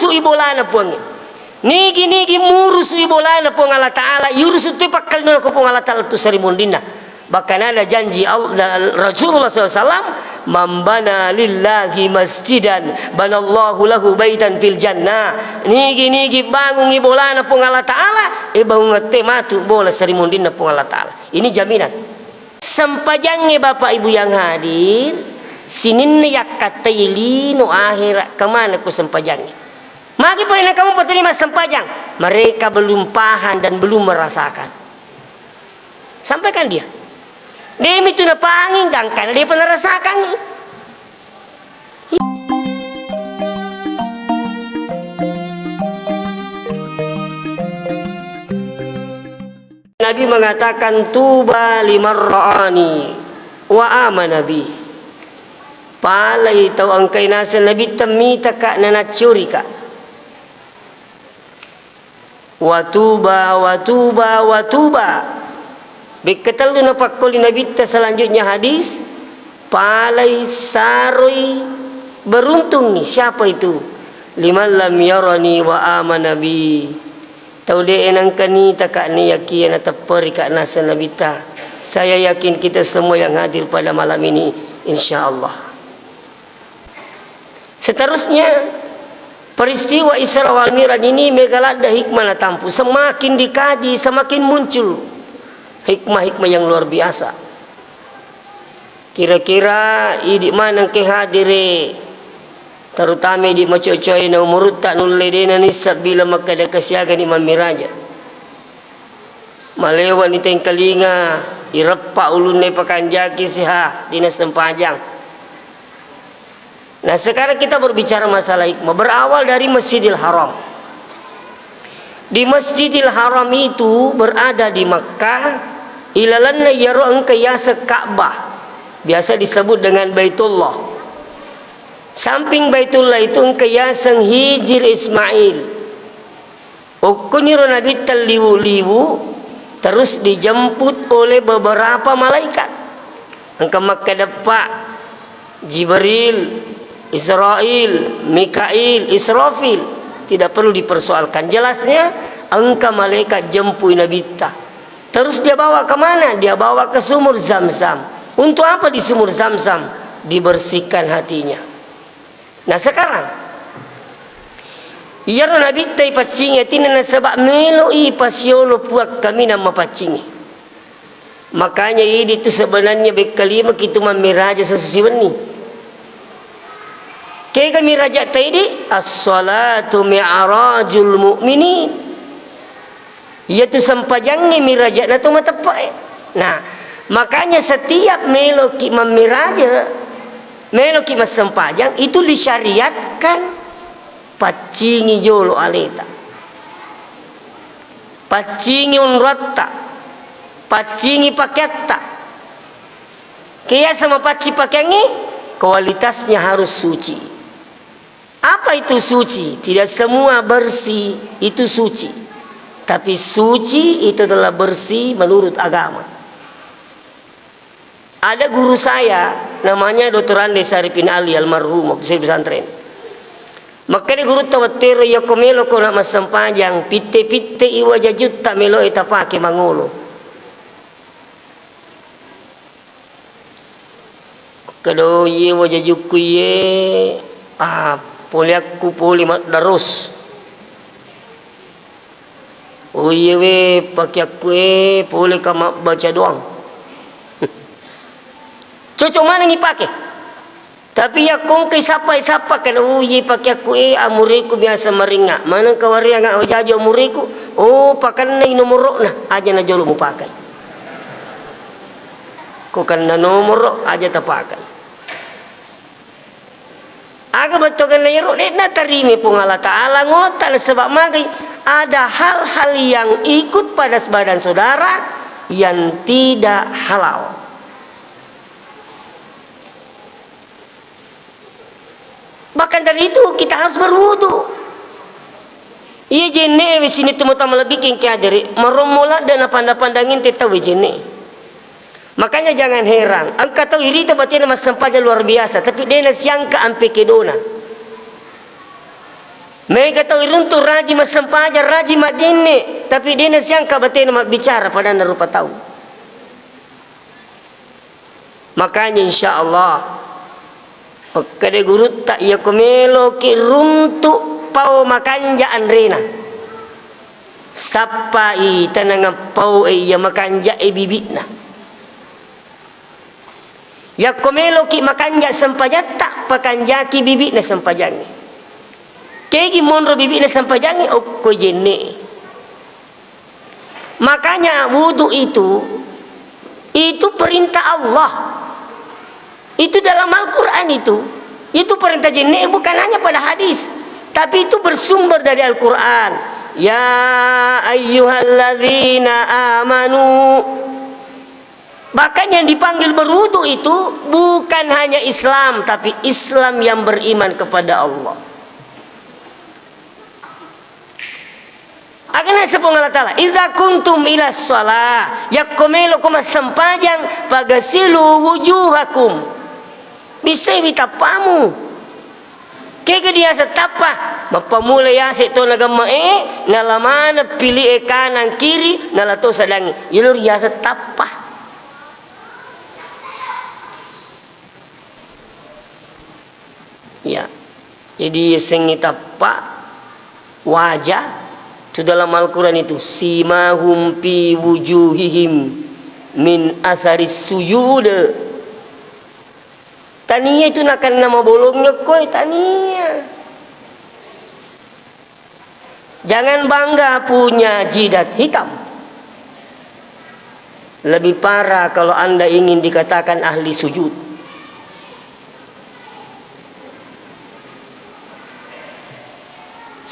murusu ibolana puang nigi murusu ibolana puang Allah Ta'ala yurusu tu pakal nuna ko puang Allah Ta'ala tu sarimundina. Bahkan ada janji Allah, Rasulullah SAW, "Mambana lillahi masjidan banallahu lahu baitan fil jannah." Nigi bangun ibolana pun Allah Ta'ala bangun tematu bola sarimundina pun Allah Ta'ala. Ini jaminan. Sempajangnya Bapak Ibu yang hadir, sinin yak kataili no akhirat kemana ku sempajangnya. Magi pernah kamu penerima sempajang, mereka belum paham dan belum merasakan. Sampaikan dia. Demi tu na panging kan dia pernah rasakan. Nabi mengatakan tuba liman ra'ani wa amana bi. Palai tau angkai nasa Nabi temita ka nanacuri ka. Wa tuba. Bekatal na pakoli Nabi ta selanjutnya hadis palai saroi beruntung nih siapa itu liman lam yarani wa amana bi tau de enang kani taka ni yakin atapari ka nasa Nabi ta. Saya yakin kita semua yang hadir pada malam ini insyaallah. Seterusnya peristiwa Isra wal Mi'raj ini megalada hikmah na tampu, semakin dikaji semakin muncul hikmah-hikmah yang luar biasa. Kira-kira di mana ke hadire terutama di macocoy na umurut tak nuledena nisab bila makada kasiaga ni mamiraja. Malewan ni teng kalinga irepa ulun ne pakanjaki siha dina sempajang. Nah, sekarang kita berbicara masalah hikmah berawal dari Masjidil Haram. Di Masjidil Haram itu berada di Makkah. Ilalanna yaro angkayasa Ka'bah, biasa disebut dengan Baitullah. Samping Baitullah itu angkayasa Hijir Ismail. Ukuniro Nabi terliwu-liwu terus dijemput oleh beberapa malaikat. Angka Makkah depak Jibril, Israel, Mikail, Israfil. Tidak perlu dipersoalkan. Jelasnya angka malaikat jemput Nabi ta. Terus dia bawa ke mana? Dia bawa ke sumur Zam-Zam. Untuk apa di sumur Zam-Zam? Dibersihkan hatinya. Nah sekarang, iya Nabi tay pacingi tina na sebab meloi pasiolo puak kami nama pacingi. Makanya ini itu sebenarnya bekalima kita mamiraja sesusiwani. Kaya kami raja tadi as-salatu mi'rajul mu'minin. Iaitu sempajangnya miraja na tu matepai. Nah, makanya setiap meloki mamiraja, meloki mas sempajang itu disyariatkan pacingi jolo aleta. Pacingi unratta. Pacingi pakiatta. Kaya sama paci pakiangi kualitasnya harus suci. Apa itu suci? Tidak semua bersih itu suci. Tapi suci itu adalah bersih menurut agama. Ada guru saya namanya Dr. Ande Saripin Ali almarhum waktu saya pesantren. Maka dia guru tawatero ya komelo ko nama sempajang pite iwa jajut tak melo ita pake mangolo. Kado ye wajajuku ye poliakku poli darus. Oh iya we pakai aku boleh kamu baca doang. Cocok mana ni pakai? Tapi ya kong kay sapa kan oh iya pakai aku amuriku biasa meringak. Mana kawaria ngak wajajo amuriku? Oh pakan na nomorok na aja na jolo mo pakai. Ko kan na nomorok aja ta pakai. Aga betul kan na yero na tarimi pung Allah Ta'ala ngotan sebab magai ada hal-hal yang ikut pada badan saudara yang tidak halal. Bahkan dari itu kita harus berwudu. Iya jene wis sini temu tamu lebih king kiaderi meromola dan pandang-pandangin tetawi jene. Makanya jangan heran. Angka tahu iri itu berarti nama sempatnya luar biasa. Tapi dia nasiangka ampe kedona. Mereka tahu runtuh raji masampaja raji madine, tapi dia siangka batin mak bicara pada rupa tahu. Makanya insyaallah pekade guru tak ya komelo ki runtuh pau makanja anrena. Sapai tanang pau ya makanja bibitna. Ya komelo ki makanja sampajat tak pakanja ki bibitna sampajangi. Kegi monro bibitna sampajangi o ko jenne. Makanya wudu itu perintah Allah. Itu dalam Al-Quran itu. Itu perintah jenne bukan hanya pada hadis, tapi itu bersumber dari Al-Quran. Ya ayyuhalladzina amanu. Bahkan yang dipanggil berwudu itu bukan hanya Islam, tapi Islam yang beriman kepada Allah. Agana sepung Allah Ta'ala idza kuntum ila shalah yakumelu kuma sampajang pagasilu wujuhakum bisa witapamu kege dia setapa mapamula ya se to nagama nalamana pilih kanan kiri nalato sadangi yulur ya setapa ya jadi sengitapa wajah itu dalam Al-Quran itu simahum fi wujuhihim min atharis sujud. Tania itu nakan nama bolongnya koi tania. Jangan bangga punya jidat hitam. Lebih parah kalau Anda ingin dikatakan ahli sujud.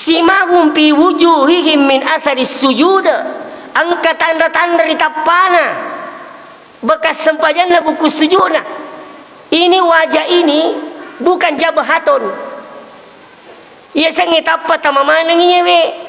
Simahum fi wujuhihim min asaris sujud. Angkat tanda-tanda di tapana bekas sempajanna buku sujudna. Ini wajah ini bukan jabahaton. Ia sengit apa tamamana ngiwe.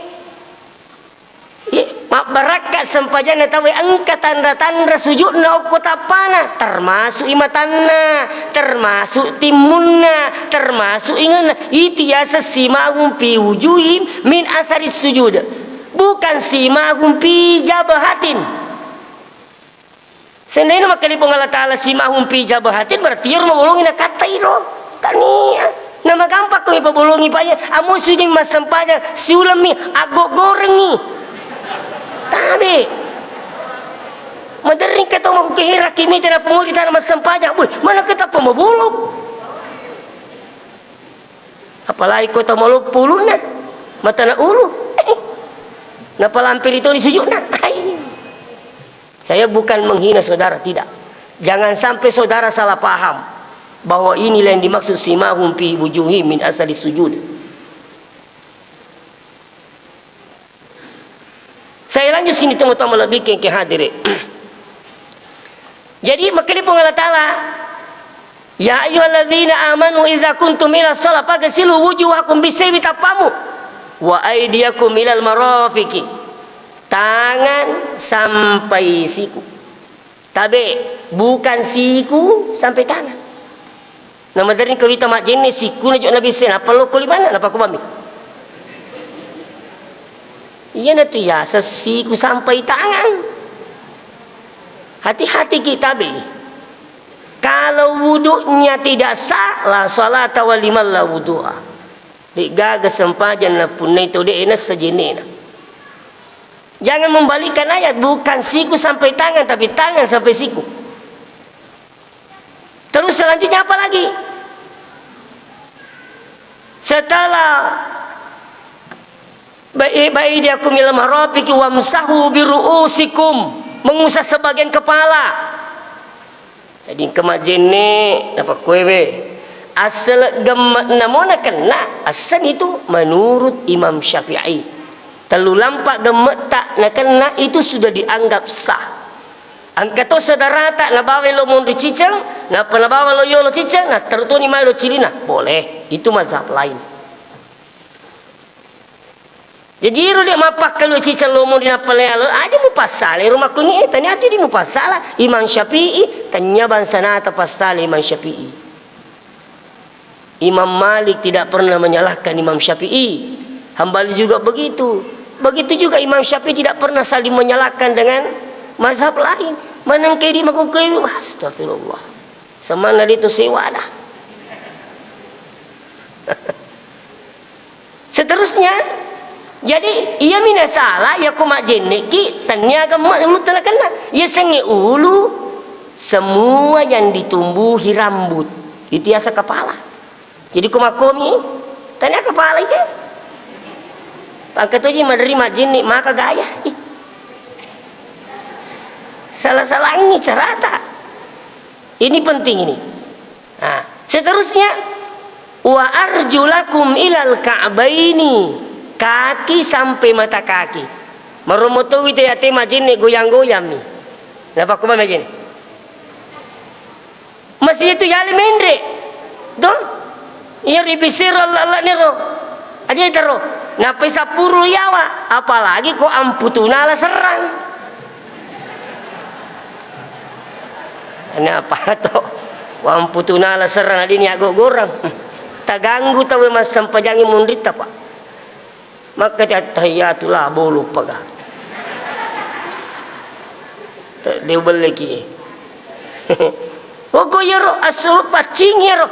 Mak barakat sempajanna tawe angkat tanda-tanda sujudna okko tapana termasuk imatanna, termasuk timunna, termasuk ingana. Itu biasa simahum fi wujuhim min asaris sujud. Bukan simahum fi jabahatin. Seandainya maka dipong Allah Ta'ala simahum fi jabahatin berarti rumah bolongin kata iro. Tania. Nama gampang kau ipabolongi paya. Amu suding masampaja siulami agok gorengi. Tabe. Madaring kata mau kehira kimi tena penguli tanah masampaja. Wih, mana kita pemabulok? Apalagi kota malu puluna. Mata na ulu. Napa lampir itu disujudna? Saya bukan menghina saudara, tidak. Jangan sampai saudara salah paham bahwa inilah yang dimaksud simahum fi wujuhihim min asali sujud. Saya lanjut sini teman-teman lebih ke hadiri. Jadi maka di Allah Ta'ala ya ayyuhalladzina amanu idza kuntum ila shalah fagsilu wujuhakum bisayfi tapamu wa aydiyakum ilal marafiqi. Tangan sampai siku. Tabe bukan siku sampai tangan. Nama dari kawita mak jenis siku na Nabi sen apa lo kuli mana apa ko bami. Iya na tu ya siku sampai tangan. Hati-hati kita be. Kalau wudunya tidak sah la salata wa liman la wudu'a. Digaga sempajan na punai to de enas sajenena. Jangan membalikkan ayat, bukan siku sampai tangan tapi tangan sampai siku. Terus selanjutnya apa lagi? Setelah baidiakum ila marafiqi wamsahu biruusikum, mengusap sebagian kepala. Jadi kemajene dapat kuewe. Asal gemak namona kena asal itu menurut Imam Syafi'i. Terlalu lampak gemek tak nak kena itu sudah dianggap sah. Angkato saudara tak na bawa lo mundu cicang, na pernah bawa lo yolo cicang, na terutuni mai lo cilina, boleh. Itu mazhab lain. Jadi ru dia mapak kalau cicang lo mundu na pelelo, aja mu pasal rumah kungi tanya ati di mu pasal Imam Syafi'i, tanya bansana ta pasal Imam Syafi'i. Imam Malik tidak pernah menyalahkan Imam Syafi'i. Hambali juga begitu. Begitu juga Imam Syafi'i tidak pernah saling menyalahkan dengan mazhab lain. Manang kedi makukai, astagfirullah. Semana itu sewa dah. Seterusnya, jadi ia mina salah ya kumak jenek ki tanya mak ulu telah kena. Ya sengi ulu semua yang ditumbuhi rambut itu asa kepala. Jadi kumak komi tanya kepala ya. Pangkat uji menerima jenek maka gaya. Salah-salah ini carata. Ini penting ini. Nah, seterusnya wa arjulakum ilal ka'baini, kaki sampai mata kaki. Merumoto itu ya tema jenek goyang-goyang nih. Napa kuma majin? Masih itu ya mendre. Don. Iya ribisir Allah nero. Aja tero. Napa sapuru yawa, apalagi kok amputuna la serang. Ini apa to? Amputuna la serang adini agak gorang. Taganggu tahu mas sampajangi mundita pak. Maka tahiyatullah bolu paga. Dia lagi. Ogo yero asal pacing yero.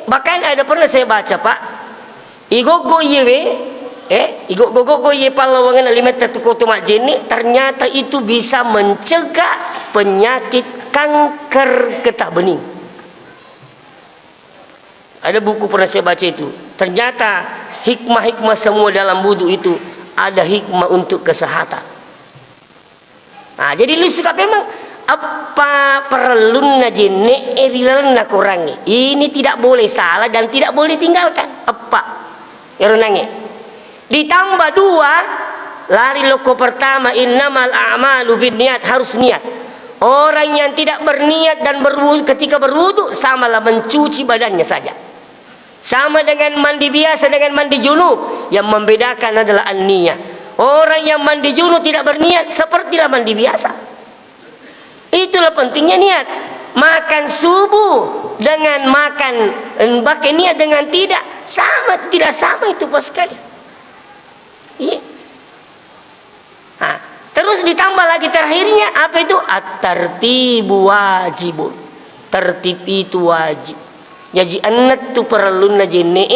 Bahkan ada pernah saya baca pak. Igogo yewe, igogo ye palawangan alimet tukutu majeni, ternyata itu bisa mencegah penyakit kanker getah bening. Ada buku pernah saya baca itu. Ternyata hikmah-hikmah semua dalam wudu itu ada hikmah untuk kesehatan. Nah, jadi lu suka memang apa perlu najene erilan kurangi. Ini tidak boleh salah dan tidak boleh tinggalkan. Apa? Eronange. Ditambah 2, lari loko pertama innamal a'malu binniyat, harus niat. Orang yang tidak berniat dan berwudu ketika berwudu samalah mencuci badannya saja. Sama dengan mandi biasa dengan mandi junub, yang membedakan adalah an-niyah. Orang yang mandi junub tidak berniat sepertilah mandi biasa. Itulah pentingnya niat. Makan subuh dengan makan pakai niat dengan tidak sama itu pas sekali. Iya. Nah, terus ditambah lagi terakhirnya apa itu? At-tartibu wajibun. Tertib itu wajib. Jadi anak tu perluna jene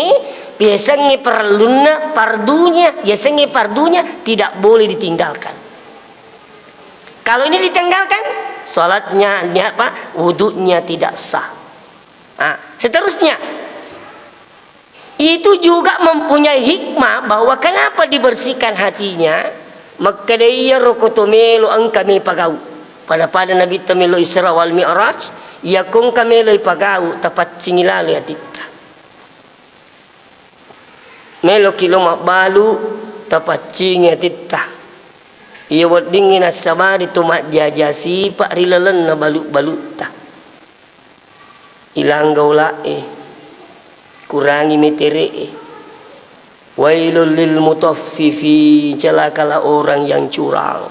biasanya perluna pardunya, biasanya pardunya tidak boleh ditinggalkan. Kalau ini ditinggalkan, salatnya apa? Wudunya tidak sah. Nah, seterusnya itu juga mempunyai hikmah bahwa kenapa dibersihkan hatinya. Maka dia rokotomelo ang kami pagau. Pada Nabi Tamilo Isra wal Mi'raj, ya kung kamelo pagau tapat singilalo atita. Melo kilo mabalu tapat singi atita. Ia wadingin as-sabari tumat jajasi pak rilalan na balut-balut ta. Ilang gaula kurangi metere wailul lil mutaffifi, celakalah orang yang curang.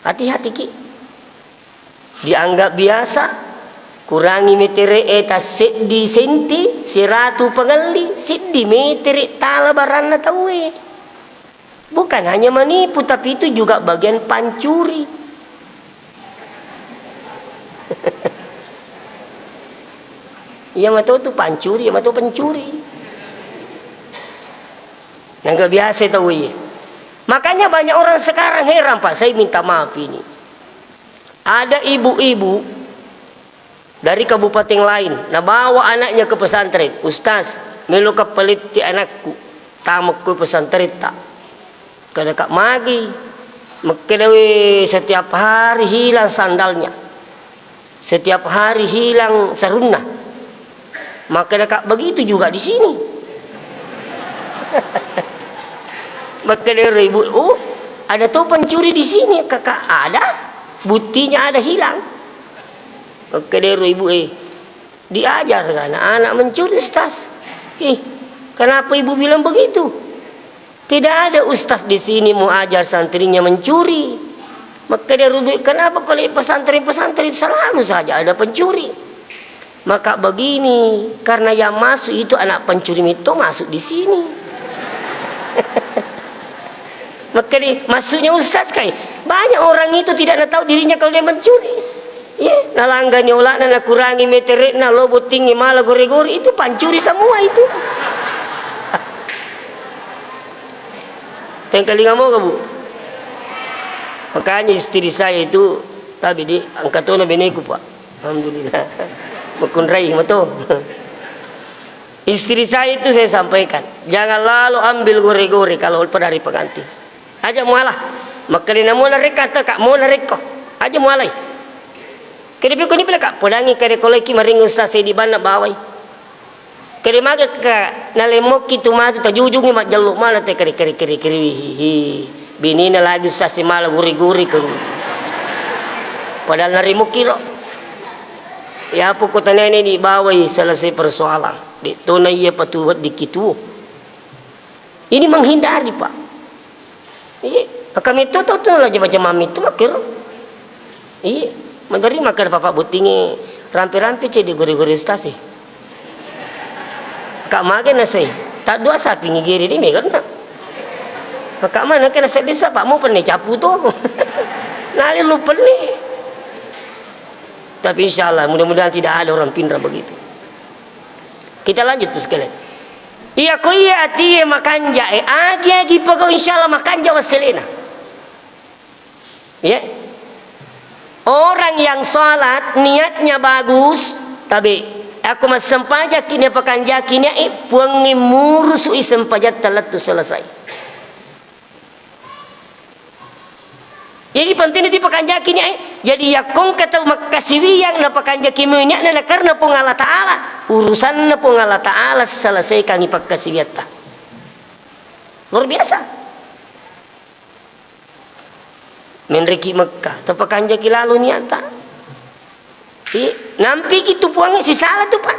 Hati-hati ki. Dianggap biasa kurangi metere eta seddi senti 100 pengali seddi metere tala baranna tawe. Bukan hanya menipu, tapi itu juga bagian pancuri. Yang mah tahu itu pancuri, yang mah tahu pencuri. Yang gak biasa tahu ya. Makanya banyak orang sekarang heran pak, saya minta maaf ini. Ada ibu-ibu dari kabupaten lain, nah bawa anaknya ke pesantren. Ustaz, melu kepelit ti anakku, tamak ku pesantren tak. Kada kak magi, mekedewi setiap hari hilang sandalnya, setiap hari hilang sarungnya. Maka kak begitu juga di sini. Maka dari ibu, oh ada tuh pencuri di sini, kakak ada, buktinya ada hilang. Maka dari ibu diajar kan anak mencuri Ustaz. Kenapa ibu bilang begitu? Tidak ada ustaz di sini mau ajar santrinya mencuri. Maka dia rubik, kenapa kalau pesantren-pesantren selalu saja ada pencuri? Maka begini, karena yang masuk itu anak pencuri itu masuk di sini. Maka masuknya ustaz kayak banyak orang itu tidak tahu dirinya kalau dia mencuri. Ya, nalanggani ulak na kurangi meterik na lobot tinggi malah gore-gore itu pancuri semua itu. Tengkali ngamo kamu. Makanya istri saya itu tapi di angkatona beneku pak. Alhamdulillah. Makunrai mato. Istri saya itu saya sampaikan, jangan lalu ambil gore-gore kalau dari pengantin. Aja mualah. Maka dia mau narik kata kak mau narik kok. Aja mualai. Kede ko ni pala kak podangi kede koleki maring ustaz di bana bawai. Kede maga ka nalemok itu matu tajujungi mak jaluk mana te kere binina lagi ustaz malah guri-guri ke. Padahal narimok kilo. Ya pokok tanene di bawai selesai persoalan. Di tunai ya patuhat di kitu. Ini menghindari pak. Iya, kami itu tahu tuh lah macam mami itu makir. Iya, mandari makar papa butingi rampi-rampi cedi gori-gori stasi. Kak magen nasi, tak dua sapi ngigiri di megan nak. Kak mana kena sedisa pak mau pernah capu tuh. Nali lupa nih. Tapi insya Allah mudah-mudahan tidak ada orang pindah begitu. Kita lanjut tuh sekalian. Iya ko iya ati makanja agi pagaw insya Allah makanja waselena. Ya. Orang yang sholat niatnya bagus, tapi aku masampaja kini pakanja kini puangi murus isampajat talat tu selesai. Jadi penting itu pakanjakinya jadi yakong kata makasiwiyang na pakanjakimunya na karena pun Allah Ta'ala urusan na pun Allah Ta'ala selesai kang ipagkasiwiyata luar biasa menreki Mekah atau pakanjaki lalu niata nampi gitu puangnya si salah tuh pak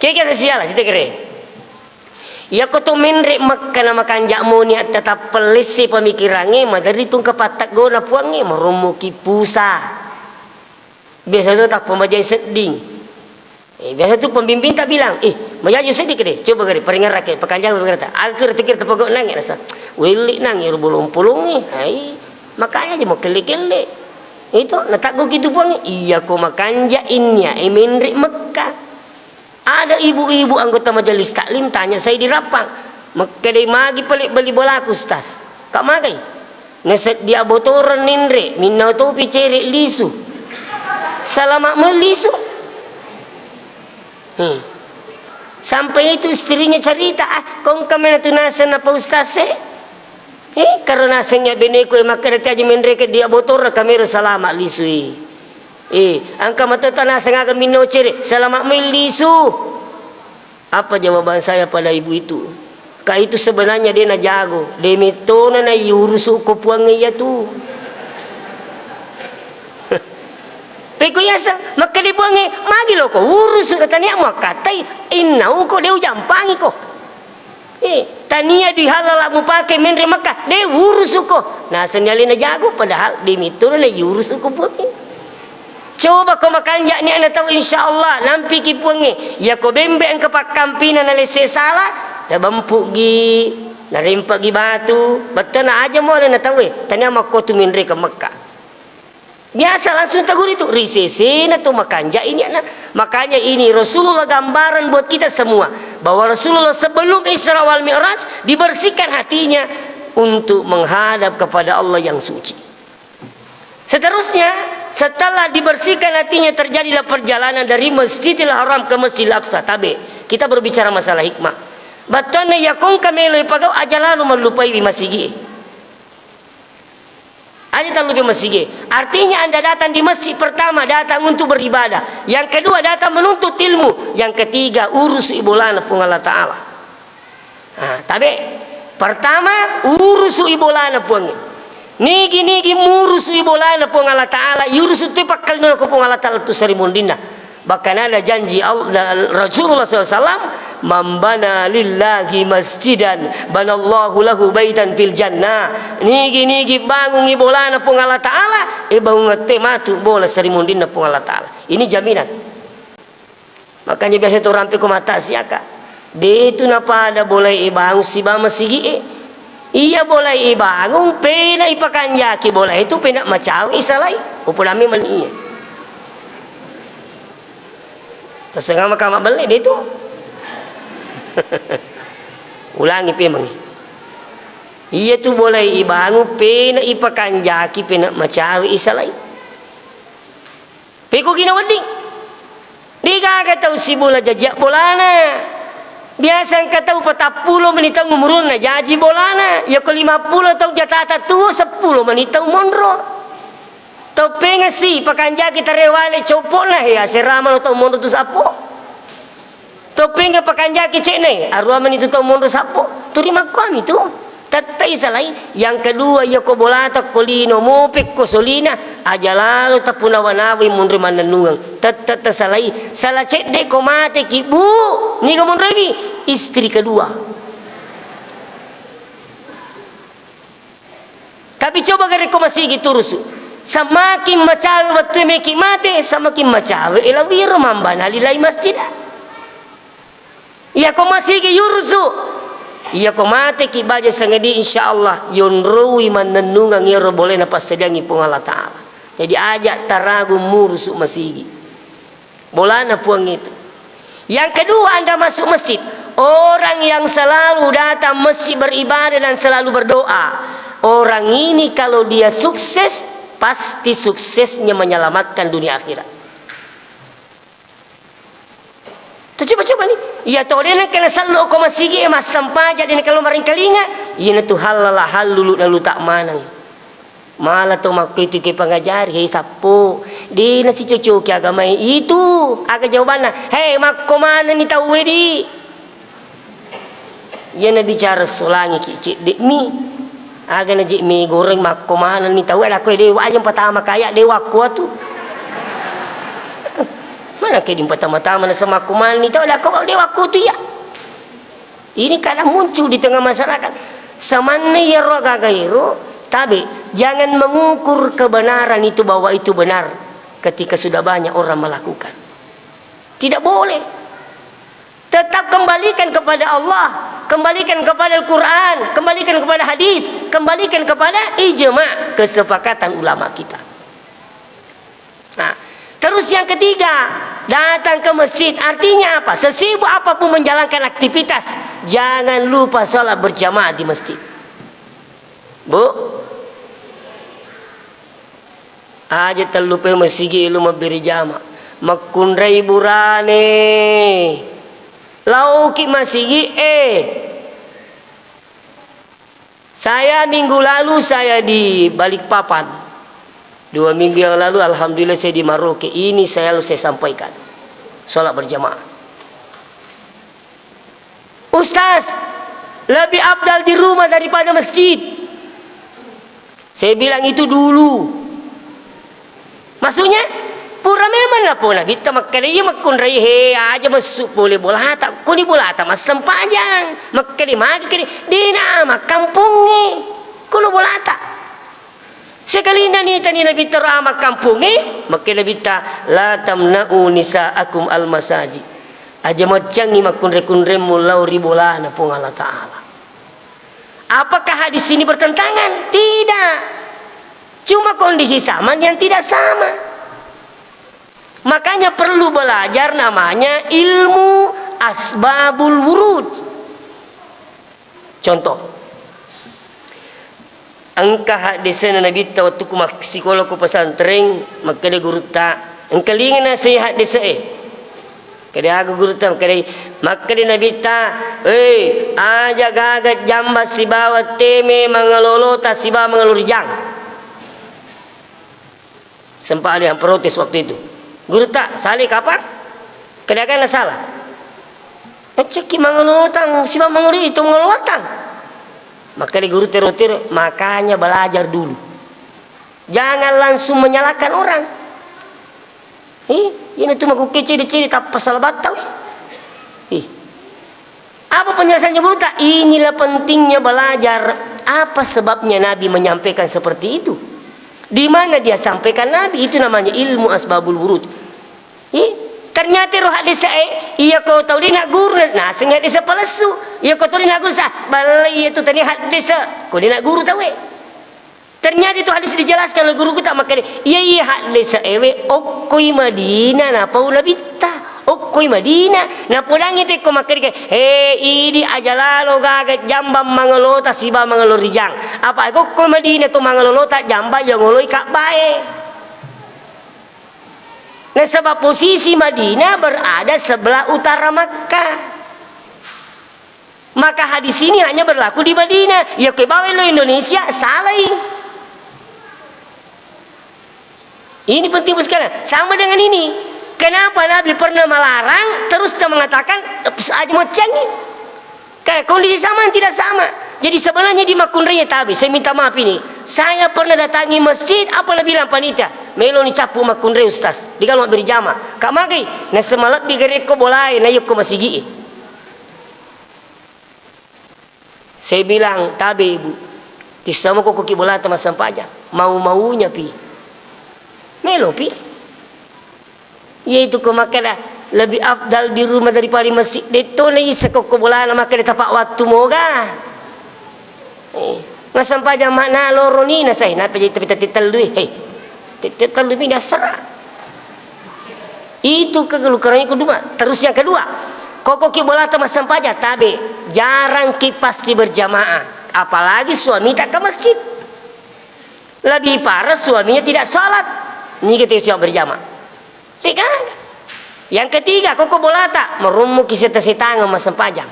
kaya sialah kita kira ya ko to menrek Mekah nama kanjak mo niat tetap pelisi pemikirannya madari tung kapatak go na puangnya merumuki pusa biasa tu tak pembajai seding biasa tu pembimbing tak bilang majaju sedih kede coba kede peringat rakyat pekanjang berkata akhir tikir tepagok nangis rasa wilik nangis bulung-pulung ni makanya aja mau kele-kele itu natak go gitu puangnya iya ko makanja inya menrek Mekah. Ada ibu-ibu anggota majelis taklim tanya saya di Rapang, "Makadai magi pelik beli bola aku ustaz." Kak magai. Neset dia botoran nindre, minau topi cere lisu. Salamak melisu. Sampai itu istrinya cerita, kong kami tu nasan apa ustaz karena nasanya beneku makadai aja mendreke dia botor kamera salamak lisu. Angka mata tanah sengaja minum ceri selamat melisu. Apa jawaban saya pada ibu itu? Kak itu sebenarnya dia na jago. Demitona na yurusu ko puangnya tu. Peko yasa maka dia puangnya magi lo ko urus katanya makatai inau ko dia jampangi ko. Tania dihalal mu pakai menre maka dia urus ko. Nah senyali na jago padahal demitona na yurusu ko puangnya. Coba kau makanjak ni anda tahu insyaAllah nampi kipungi ya kau bembe ang kapakampina na lese salah ya bampu gi narimpa gi batu betul na aja mo na tahu tanya mako tu mindre ke Mekah biasa langsung tagur itu risese na tu makanjak ini makanya ini Rasulullah gambaran buat kita semua bahwa Rasulullah sebelum Isra wal Mi'raj dibersihkan hatinya untuk menghadap kepada Allah yang suci. Seterusnya setelah dibersihkan hatinya terjadilah perjalanan dari Masjidil Haram ke Masjidil Aqsa. Tapi kita berbicara masalah hikmah. Batana yakong kamelo pagaw aja lalu melupai di masjid. Aja tak lupa masjid. Artinya anda datang di masjid pertama datang untuk beribadah. Yang kedua datang menuntut ilmu. Yang ketiga urus ibulana pun Allah Ta'ala. Tapi pertama urus ibulana pun. Nigi murus ibolana pun Allah Ta'ala yurus itu pakal nuna ko pun Allah Ta'ala tu sarimundina bahkan ada janji Allah Rasulullah SAW mambana lillahi masjidan banallahu lahu baitan fil jannah nigi bangun ibolana pun Allah Ta'ala bangun tematu bola sarimundina pun Allah Ta'ala ini jaminan Makanya biasa tu orang ko mata siaka. Dia itu napa ada boleh ibang si ba masigi. Iya boleh ibangung pena ipakanjaki boleh itu pena macawi isalai. Upulami man iya. Pasang makama balik dia itu. Ulangi pemang. Iya tu boleh ibangung pena ipakanjaki pena macawi isalai. Peko ginawa ding. Di kagak tahu si bola jajak bolana. Biasa ka tahu 40 menit ngumurun na jaji bolana. Ya ko 50 tahu jatata tu 10 menit mondro. Tahu pengasi pakanja kita rewale copok lah ya serama tahu mondro tu sapo. Tahu penga pakanja kicek ne arua menit tahu mondro sapo. Terima kami tu. Tatai salai. Yang kedua ya ko bolata kolino mopek ko solina aja lalu tapuna wanawi mundre mananungang. Tata salai salah cek dek ko mate ki bu ni ko mundre istri kedua. Tapi coba gare ko masih gitu rusu. Semakin macawe waktu meki mate semakin macawe elawiro mambana lilai masjid. Ya ko masih yurusu. Iya ko mate ki baja sangedi insyaallah yonrui mananungang yero boleh na pasedangi pung Allah Taala. Jadi ajak taragu mursu masigi. Bolana puang itu. Yang kedua Anda masuk masjid, orang yang selalu datang masjid beribadah dan selalu berdoa. Orang ini kalau dia sukses pasti suksesnya menyelamatkan dunia akhirat. Coba-coba nih. Ya tahu dia nak kena selalu ko masigi mas sampaja dia kalau maring kalinga. Iya tu halal lulu lalu tak manang. Malah tu makitu ke pengajari hei sapo. Dia nasi cucu ke agama itu. Aga jawabannya, hei mak mana ni tahu di. Iya na bicara solangi kicik dek mi. Aga na jik mi goreng mak mana ni tahu ada ko dewa aja pertama kaya dewa kuat tu. Mana ke di pertama-tama na sama kuman ni tahu dah kau dewa ku tu ya. Ini kadang muncul di tengah masyarakat. Samana ya roh gagairo, tapi jangan mengukur kebenaran itu bahwa itu benar ketika sudah banyak orang melakukan. Tidak boleh. Tetap kembalikan kepada Allah, kembalikan kepada Al-Quran, kembalikan kepada hadis, kembalikan kepada ijma' kesepakatan ulama kita. Nah, terus yang ketiga, datang ke masjid artinya apa? Sesibuk apapun menjalankan aktivitas, jangan lupa sholat berjamaah di masjid. Bu, aja terlupa masjid ilu memberi jamaah. Makundrai burane, lauki masjid Saya minggu lalu saya di Balikpapan. 2 minggu yang lalu alhamdulillah saya di Maroke. Ini saya sampaikan sholat berjamaah. Ustaz, lebih afdal di rumah daripada masjid. Saya bilang itu dulu. Maksudnya pura memang lah pun kita makan dia makan rehe aja masuk boleh bola tak kuni bola tak mas sempajang makan dia magi kini dina mak kampungnya kuno bola tak. Sekali nani tani nabi terama kampungnya maka nabi ta la tamna'u nisa'akum al masajid aja macangi makun-rekun mulau ribola na pung Allah Ta'ala. Apakah hadis ini bertentangan? Tidak, cuma kondisi zaman yang tidak sama. Makanya perlu belajar namanya ilmu asbabul wurud. Contoh angka hadis na nabi waktu ku psikolog ku pesantren makade guru ta engkalingan nasihat hadis kade aku guru ta makade nabi ta aja gagat jamba sibawa teme mangalolota siba mangalurijang. Sempat ada yang protes waktu itu. Guru tak salih kapan? Kade kan salah. Ceki mangalolotang siba manguri itu mangalolotang. Maka di guru terotir, makanya belajar dulu. Jangan langsung menyalahkan orang. Ini tuh aku kecil-kecil tak pasal batang. Apa penjelasannya guru tak? Inilah pentingnya belajar. Apa sebabnya Nabi menyampaikan seperti itu? Di mana dia sampaikan Nabi? Itu namanya ilmu asbabul wurud. ternyata roh desa iya kau tahu dia nak guru nah sengat desa palsu iya kau tahu dia nak guru sah balai itu tadi had desa kau dia nak guru tahu ternyata itu hadis dijelaskan oleh guru kita maka iya had desa okoi Madinah na paula bitta okoi Madinah na pulang itu kau maka ini ajalalo gagat jambam mangalota siba mangalor rijang apa okoi Madinah tu mangalolota jamba yang ngoloi kak bae. Nah sebab posisi Madinah berada sebelah utara Makkah. Maka hadis ini hanya berlaku di Madinah. Ya ke bawah lo Indonesia salah ini. Ini penting sekali. Sama dengan ini. Kenapa Nabi pernah melarang terus kita mengatakan aja mau canggih. Kayak kondisi sama tidak sama. Jadi sebenarnya di Makun Raya Tabi, saya minta maaf ini. Saya pernah datangi masjid, apalah bilang panitia. Melo ni capu Makun Raya Ustaz. Di kalau beri jama. Kak magi, na semalat di gereko bolai, na yuk ko masigi. Saya bilang, Tabi ibu. Tisama ko kuki bola sama sampaja. Mau-maunya pi. Melo pi. Yaitu ko makala lebih afdal di rumah daripada di masjid. Itu na isa ko bola na makala tapak waktu moga. Ngasam paja makna loro ni na say na pajit tital duit tital duit ni dasar itu kegelukarannya kedua. Terus yang kedua koko ki bola ta masam paja tabe jarang ki pasti berjamaah apalagi suami tak ke masjid lebih parah suaminya tidak salat ni kita siap berjamaah kan. Yang ketiga koko bola ta merumu ki seta-setanga masam paja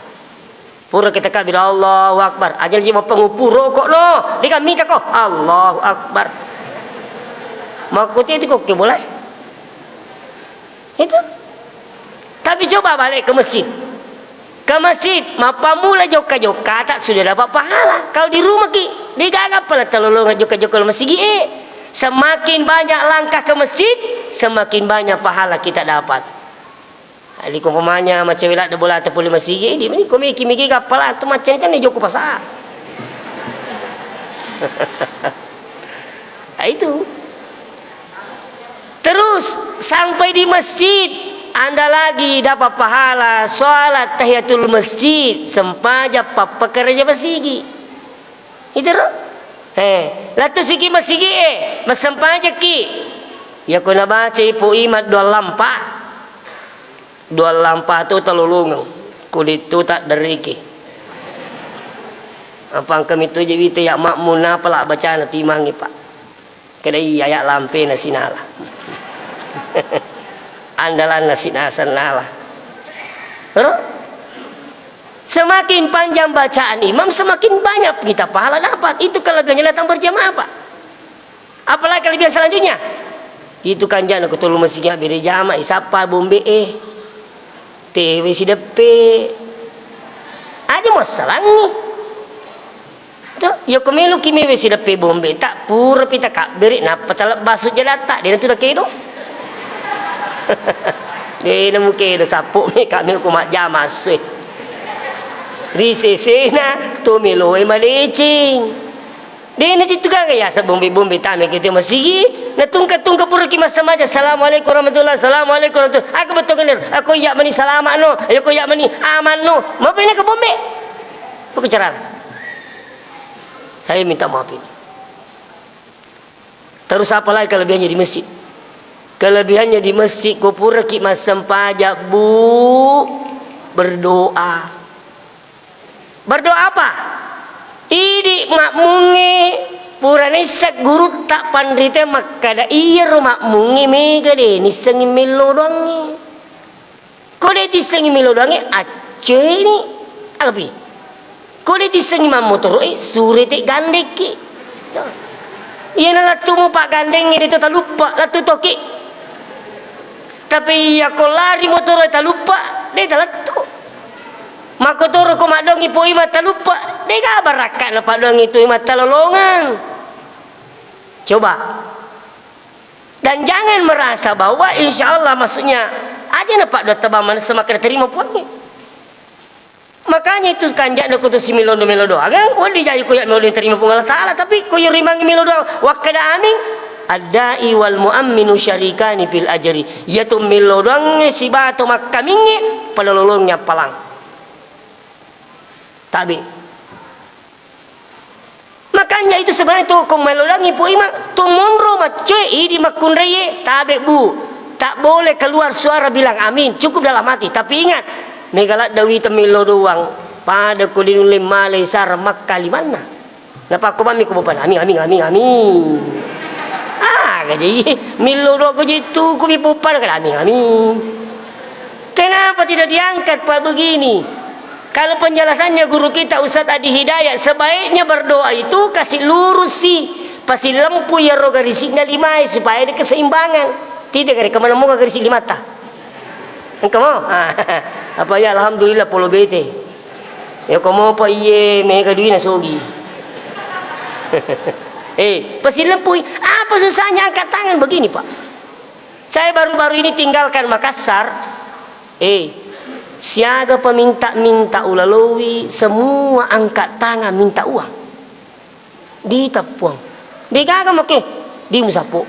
pura kita kabir Allahu Akbar. Ajal je pengupuro kok no. Dia kami tak kok Allahu Akbar. Makutnya itu kok boleh. Itu. Tapi coba balik ke masjid. Ke masjid, mapa mula joka-joka tak sudah dapat pahala. Kalau di rumah ki, digagap pala telolong joka-joka masjid semakin banyak langkah ke masjid, semakin banyak pahala kita dapat. Ali kumpamanya macam wilak de bola ataupun masjid di mana komiki-miki kapal tu macam ni joko pasar. Itu. Terus sampai di masjid anda lagi dapat pahala salat tahiyatul masjid sempaja pekerja masjid. Itu roh. Latu siki masjid masampaja ki. Ya kuna baca ipu imat dua lampa. Dua lampah tu telulung kulit tu tak deriki apa kami tu jadi tu ya makmuna pelak baca na timangi pak kedai ayak lampe na sinala andalan na sinasan nala semakin panjang bacaan imam semakin banyak kita pahala dapat itu kelebihannya datang berjamaah pak apalagi kelebihan selanjutnya itu kan jangan aku tolong masjidnya beri jamaah isapa bombe TV si depe aja mau salangi tu yo kemelu kimi we si depe bombe tak pura pita kak beri napa talak basut je datak dia tu dah kedo dia nak kedo sapuk ni kami ku mak jama sui risesena tu melo e malecing dia nak itu kan ya sa bombe tame kita masih na tungka pura ki masa maja assalamualaikum warahmatullahi assalamualaikum warahmatullahi aku betul kan aku ya mani salamat no aku ya mani aman no mau pindah ke bombe apa cara saya minta maaf ini terus apa lagi kelebihannya di masjid kelebihannya di masjid ku pura ki masa pajak bu berdoa apa ini makmunge pura nisak guru tak pandrite makada iya ro makmunge mega de nisangi melo doangi kode disangi melo doangi acce ni albi kode disangi mamotor surete gandeki iya na latumu pak gandeng ini tu tak lupa latu toki tapi iya ko lari motor tak lupa dia tak latu makotoro ko madongi po ima tak lupa dia barakat na padong itu ima talolongan. Coba. Dan jangan merasa bahwa insya Allah maksudnya aja na pak dota baman semakin terima puannya. Makanya itu kanjak na kutu si milodo kan ko di jayu ko ya milodo terima pun Allah taala tapi ko yung rimangi milodo wakada aming ad-da'i wal mu'amminu syarikani fil ajri. Yaitu milodangnya si batu makaminge palolongnya palang. Tabi. Makanya itu sebenarnya tu kumelodangi po ima tu monro macoi di makunreye tabe bu. Tak boleh keluar suara bilang amin, cukup dalam hati. Tapi ingat, megalat dawi temilo doang pada kulinulim malai sar makkalimana. Napa ko mami ko pan amin amin amin amin. Jadi milo do ko jitu ko mipupan kan amin amin. Kenapa tidak diangkat Pak begini? Kalau penjelasannya guru kita Ustaz Adi Hidayat, sebaiknya berdoa itu kasih lurus sih, pasti lempu ya roga risiknya limai supaya ada keseimbangan. Tidak kare kemana mau garis di mata. Engkau mau? Apa ya alhamdulillah polo bete. Ya kamu apa iye mega duina sogi. Pasti lempu. Apa susahnya angkat tangan begini, Pak? Saya baru-baru ini tinggalkan Makassar. Siaga peminta-minta ulalowi semua angkat tangan minta uang. Ditapuang. Digaga make di musapo.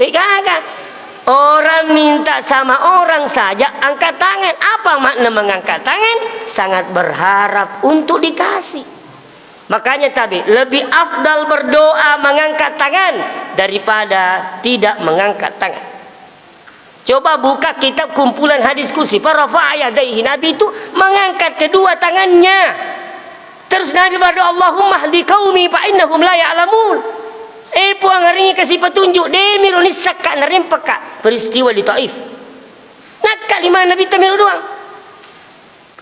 Digaga. Orang minta sama orang saja angkat tangan. Apa makna mengangkat tangan? Sangat berharap untuk dikasih. Makanya tabi lebih afdal berdoa mengangkat tangan daripada tidak mengangkat tangan. Coba buka kitab kumpulan hadis kursi. Farafa'a yadaihi. Nabi itu mengangkat kedua tangannya. Terus Nabi berdoa, Allahumma hdi qaumi fa innahum la ya'lamun. Puang hari ini kasih petunjuk. Demiru nisaka narimpaka. Peristiwa di Taif. Nak kalimah Nabi tamiru doang.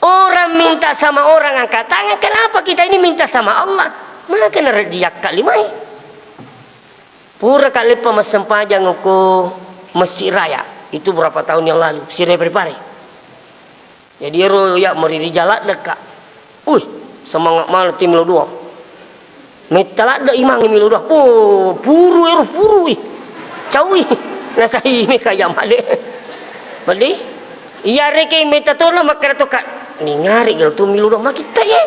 Orang minta sama orang angkat tangan. Kenapa kita ini minta sama Allah? Maka narajiak kalimah. Pura kali pemasempajang ko Mesir Raya. Itu berapa tahun yang lalu, sire prepare. Jadi ya mari di jalan dekat. Semangat malu tim lo dua. Metalak dak imang mi lo dua. Puru. Cawi. Nasai me kaya male. Bali. Iya reke metatorna makara tokat. Ni ngari gal tu mi lo dua makita ye.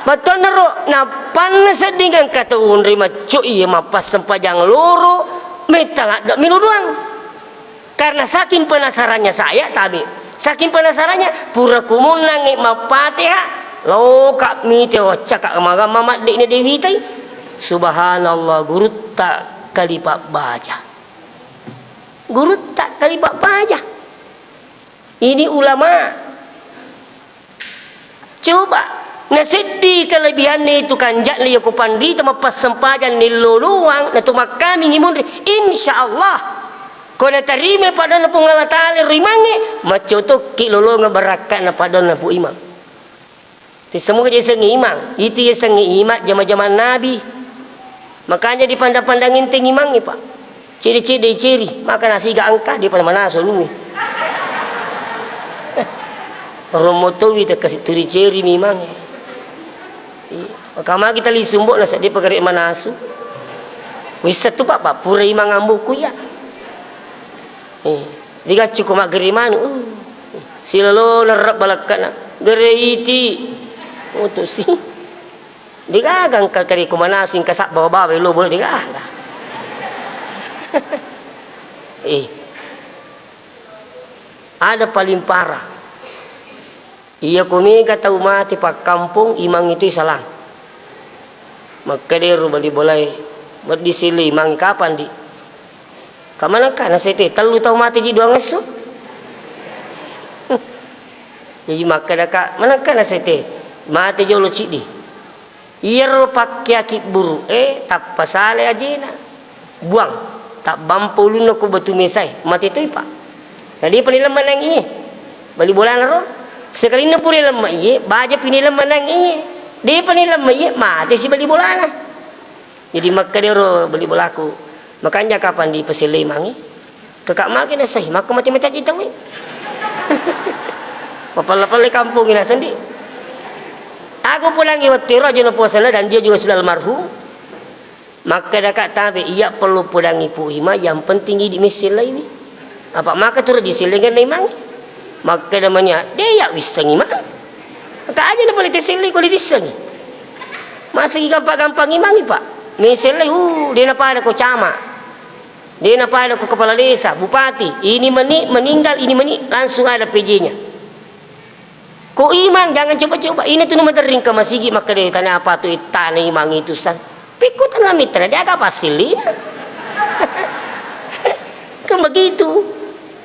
Baton ro na panas dengan kata unri macu iye mapas sempajang loro metalak dak mi lo doang. Karena saking penasarannya saya tabi, saking penasarannya pura kumun nangik mapatiha lo kak mi teo cakak maga mamat dek ne dewi tai subhanallah guru tak kalipak baca ini ulama coba naseddi kelebihannya itu kanjak liya ku pandi tamapas sempajan nilo luang natu makami ngimun insyaallah kona tarime pada na pungala tali rimange macoto kilolo nga baraka na pada na po imam. Ti semua jadi sengi imam. Itu ya sengi imam zaman-zaman Nabi. Makanya dipandang-pandangin ting imang Pak. Ciri-ciri maka nasi ga angka di pada mana solumi. Romoto wi te kasih ciri-ciri mimang. Maka kita li sumbok na sa di pagari manasu. Wis tu Pak pura imang ambuku ya. Diga cukup mak geriman silalo nerap balakana gereiti untuk si diga gangkal kari kumana sing kasak bawa-bawa lo boleh diga ada paling parah iya kumi kata umat pak kampung imang itu salah maka dia bali boleh buat disili imang kapan di kamana ka nasete telu tahu mati di dua ngesu jadi maka daka mana ka nasete mati jolo cidi iro pakai akik buru tak pasale ajena buang tak bampulun ko batu mesai mati tu Pak jadi penilam manang iye bali bola ro sekali na puri lemma iye baja pinilam manang iye di penilam iye mati si bali bola jadi maka dia ro bali bolaku. Makanya kapan di pesile mangi kakak makin sah maka mati-mati kita we papal-papal kampung ina sendi aku pulang iwat tiro aja na puasa dan dia juga sudah almarhum maka dekat tabe iya perlu pulang ibu ima yang penting di mesil ini apa maka turut disilingan na mangi maka namanya dia ya wisangi mah maka aja na boleh disili ko disangi masih gampang-gampang imangi Pak Misalnya, dia napada ko camat, dia napada ko kepala desa, bupati, ini meninggal, langsung ada PJ-nya. Ko iman, jangan coba-coba. Ini tuh nomor tering ke masigi, maka dia tanya apa tuh tanah imang itu san. Pikutan lah mitra, dia agak pasili. Kan begitu.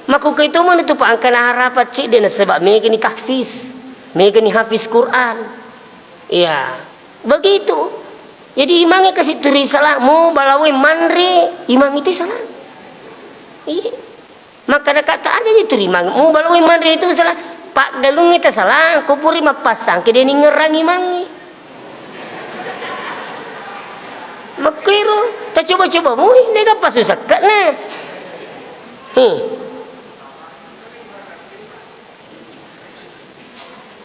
Maka itu mana tuh pak angkana harapat cik dia sebab mereka ni tahfiz, mereka ni hafiz Quran. Iya, begitu. Jadi imangnya kasih turi salah, mau balawai mandre, imang itu salah. Iya. Maka ada kata ada diterima, mau balawai mandre itu salah. Pak galung itu salah, kupuri mapasang, kede ni ngerang imangi. Makiro, tak coba-coba mu, nega pas susah na.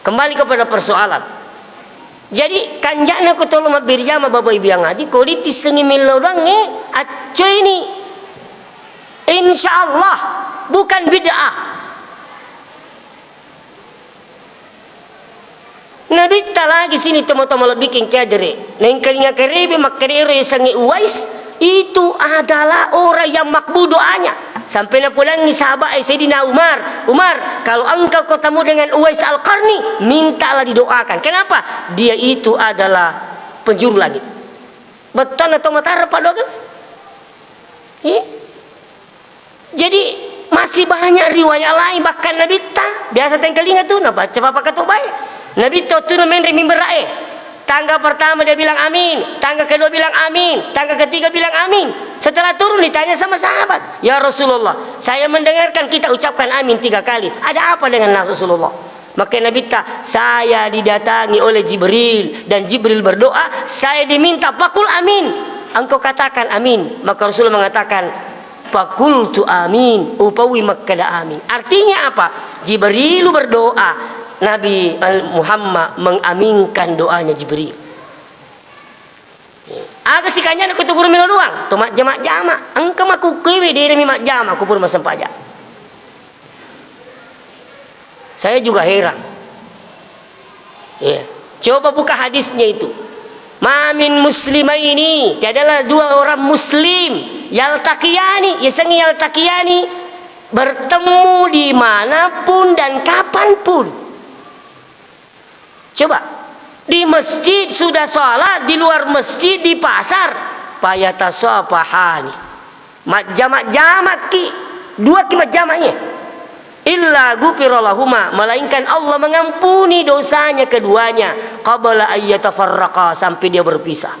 Kembali kepada persoalan. Jadi kanjakna ko tolo mabirjama bapak ibu yang adi kodi tisengi milodang acco ini insyaallah bukan bid'ah. Nabi lagi sini tomo-tomo bikin kadere. Neng kalinya kerebe makadere sangi Uwais itu adalah orang yang makbul doanya. Sampai na pulangi sahabat Sayyidina Umar, kalau engkau ketemu dengan Uwais Al-Qarni, mintalah didoakan. Kenapa? Dia itu adalah penjuru langit. Betul atau matara Pak Dogan? Jadi masih banyak riwayat lain, bahkan Nabi biasa tengkelinga tuh, nah baca apa kata baik. Nabi tu main mimbar tangga pertama dia bilang amin, tangga kedua bilang amin, tangga ketiga bilang amin. Setelah turun ditanya sama sahabat, ya Rasulullah, saya mendengarkan kita ucapkan amin 3 kali. Ada apa dengan Rasulullah? Maka Nabi saya didatangi oleh Jibril dan Jibril berdoa, saya diminta pakul amin, engkau katakan amin. Maka Rasulullah mengatakan fakultu amin, upawi makkada amin. Artinya apa? Jibril berdoa, Nabi Muhammad mengaminkan doanya Jibril. Aga sikanya nak kubur milo doang, tomak jamak-jamak. Engkau maku kewe dia mak jamak kubur masam pajak. Saya juga heran. Coba buka hadisnya itu. Mamin muslimaini, tiadalah 2 orang muslim yaltaqiyani, yaltaqiyani bertemu dimanapun dan kapanpun. Coba di masjid sudah sholat, di luar masjid, di pasar, payatasafahani, jamak-jamak ki 2 ki jamaknya, illa ghufiralahuma, melainkan Allah mengampuni dosanya keduanya, qabla ayyatafarraqa, sampai dia berpisah.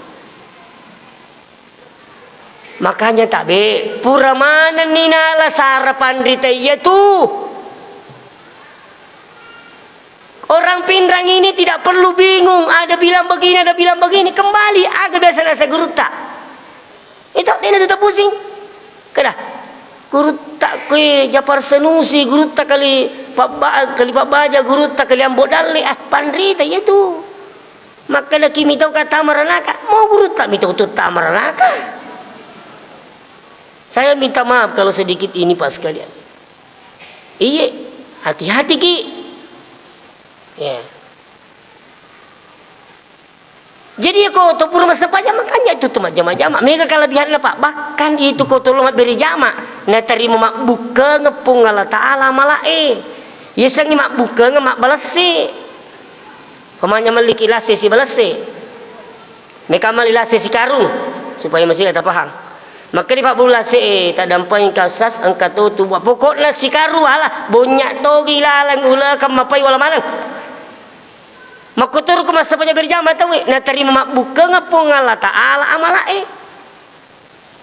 Makanya tak pura mana ninala sarapan ritaya tuh. Orang Pindrang ini tidak perlu bingung, ada bilang begini, ada bilang begini, kembali agak biasa nasa guru tak. Itu dia tetap pusing. Kedah. Guru tak ke Japar Senusi, guru tak kali Pak Baja, guru tak kali Ambo Dali, pandrita ya tu. Maka lagi mitau kata maranaka, mau guru tak mitau tu tak maranaka. Saya minta maaf kalau sedikit ini pas kalian. Iya, hati-hati ki. Ya. Jadi kau tu pura masa pajak makanya itu tuh jama-jama. Mereka kelebihan apa? Bahkan itu kau tolong beri jama. Na terima mak buka ngepung Allah Taala malah ya sangi mak buka ngemak balase. Pemanya meliki lase si balase. Mereka melilase si karung supaya masih ada paham. Maka di Pak Bula tak dampai kasas angkat tu buat pokoknya si karu alah bonyak togi lalang ula kamapai wala malang. Makutur ke masa punya berjamaah tahu na terima mak buka ngapung Allah Taala amala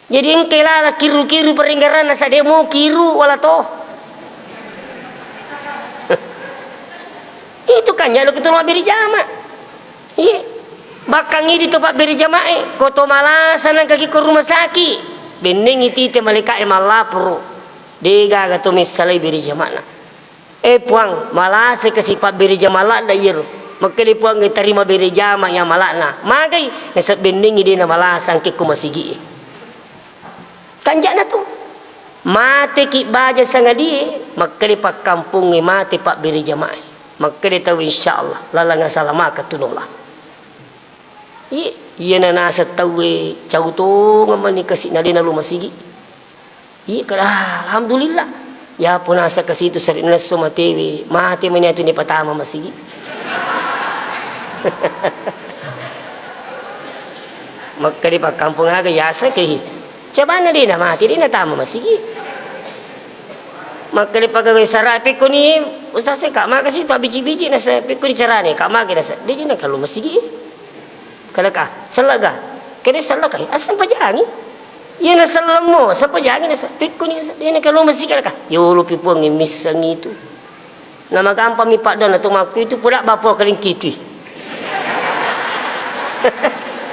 Jadi engke lah kiru-kiru peringgaran nasa demo kiru wala toh. Itu kan jaluk itu mau berjamaah. Iya. Bakang ini tu Pak berjamaah koto malasan kaki ke rumah sakit. Bending iti te malika malapro. Dega gato misalai berjamaah. Puang malase kesipat berjamaah da yero. Makali puang terima berjamaah yang malakna. Magai nasab bending ini na malasan ke kumasigi. Kanjana tu. Mate ki baja sangadie, makali pak kampung mate pak berjamaah. Makali tahu insyaallah lalanga salama katunola. Iya, Iya na nasa tawe jauh tu ngaman ni kasih nadina lu masigi. Iya kada alhamdulillah. Ya pun asa ke situ sari naso matewi. Mati menya tu ni pertama masigi. Maka di pak kampung aga yasa ke coba na dina mati dina tama masigi. Maka di pagawe sarapi ko ni usase ka maka situ biji-biji na sa pikuni carane ka maka na sa di na kalau masigi. Kada ka salaga kene salaga asam pajangi iya na salamo sa pajangi na sa pikuni sa di na kalau masigi kada ka yo lupi po ngimis sang itu na magampa mi pakdan na tumaku itu pula bapo kaling kitui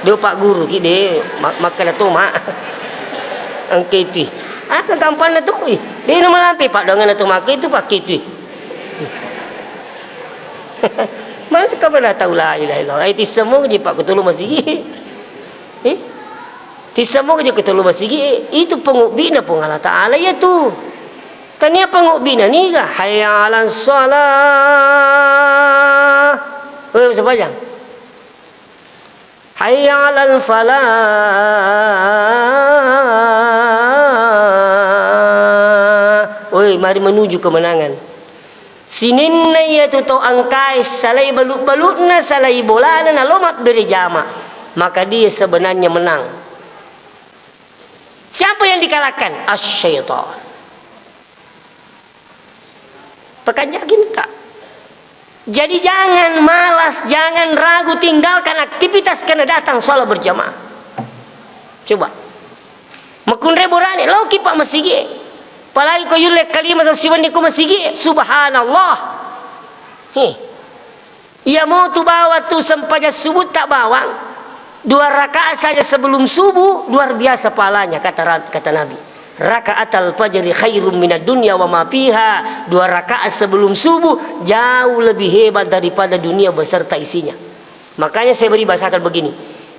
do pak guru ki de makala tuma ang kitui kagampan na to di na malampi pakdan na tumaku itu pak kitui. Mana ka ba tahu la ilaha illallah? Ti semua je pak ketulu masigi. Ti semua je ketulu masigi itu pengubina pun Allah Taala ya tu. Tanya pengubina ni ga hayya 'alan shalah. Oi sebajang. Hayya 'alal falah. Oi mari menuju kemenangan. Sinin na iya tu to angkai salai balut-balut na salai bola na lomat beri jama, maka dia sebenarnya menang. Siapa yang dikalahkan? Asy-syaitan. Pekan yakin kak. Jadi jangan malas, jangan ragu, tinggalkan aktivitas kena datang salat berjamaah. Coba. Makun reborane lo ki pak masigi. Apalagi kau yulek kalimat siwan ni kau masigi subhanallah. Ia mau tu bawa tu sampainya subuh tak bawang 2 rakaat saja sebelum subuh luar biasa pahalanya kata Nabi. Rakaatul fajri khairum minad dunya wa ma fiha. 2 rakaat sebelum subuh jauh lebih hebat daripada dunia beserta isinya. Makanya saya beri bahasakan begini.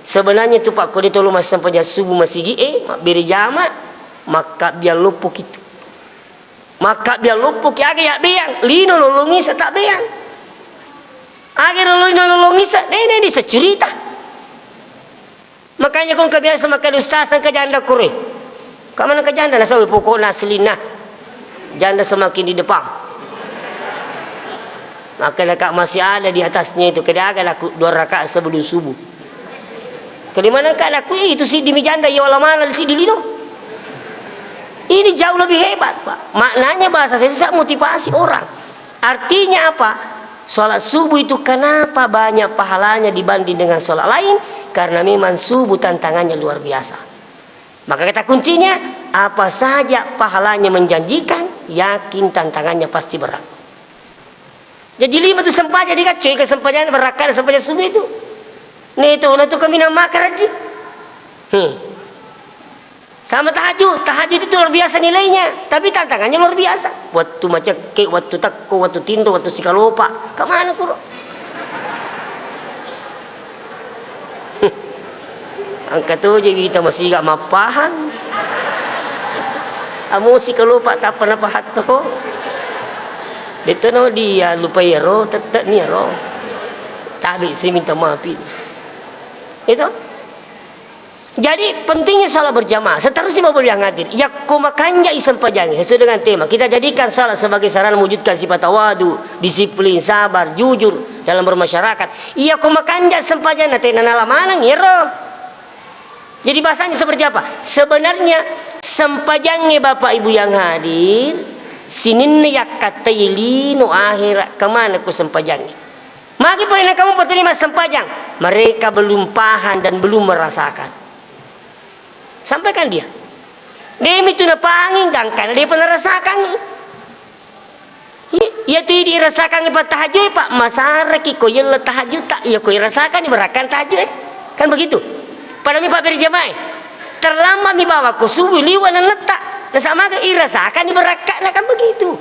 Sebenarnya tu pak kau ditolong mas sampainya subuh masigi beri jama maka biar lupuk itu. Maka biar lupuk ya agak biang lino lolongi sa tak biang agak lolongi sa ini secerita. Makanya kung kebiasa makan ustaz ang kajanda kure kamana kajanda nasa pokok na selina janda semakin di depan maka lekak masih ada di atasnya itu kada agak laku 2 rakaat sebelum subuh kelimana kak laku itu si dimi janda ya wala mana si di lino. Ini jauh lebih hebat pak. Maknanya bahasa saya motivasi orang. Artinya apa? Sholat subuh itu kenapa banyak pahalanya dibanding dengan sholat lain? Karena memang subuh tantangannya luar biasa. Maka kata kuncinya apa saja pahalanya menjanjikan, yakin tantangannya pasti berat. Jadi 5 itu sempaja dikacui ke sempajan berakat sempajan subuh itu. Nih itu kami nama makan aja. Sama tahajud itu luar biasa nilainya, tapi tantangannya luar biasa. Waktu macam kek, waktu takko, waktu tindo, waktu sikalopa, kemana kuro? Angkat tu je kita masih gak mapahan. Amo sikalopa tak pernah pahat tu. Itu no dia lupa ya roh, tetap ni roh. Tapi saya minta maaf itu. Jadi pentingnya salat berjamaah. Seterusnya mau yang hadir. Ya kumakanja isam pajangi sesuai dengan tema. Kita jadikan salat sebagai sarana mewujudkan sifat tawadu, disiplin, sabar, jujur dalam bermasyarakat. Ya kumakanja sempajang nanti nana lamanang yero. Jadi bahasanya seperti apa? Sebenarnya sempajangnya bapak ibu yang hadir, sinin yak kataili no akhirat kemana ku sempajangnya. Magi pernah kamu penerima sempajang, mereka belum paham dan belum merasakan. Sampaikan dia. Dia itu na panging kan dia pernah rasakan. Ya tu dirasakan ipa tahajud pak masara ki ko yel tahajud tak ya ko rasakan berakan tahajud kan begitu. Pada mi pak berjamaah terlambat mi bawa ku subuh liwan dan letak dan sama ke irasakan berakan kan begitu.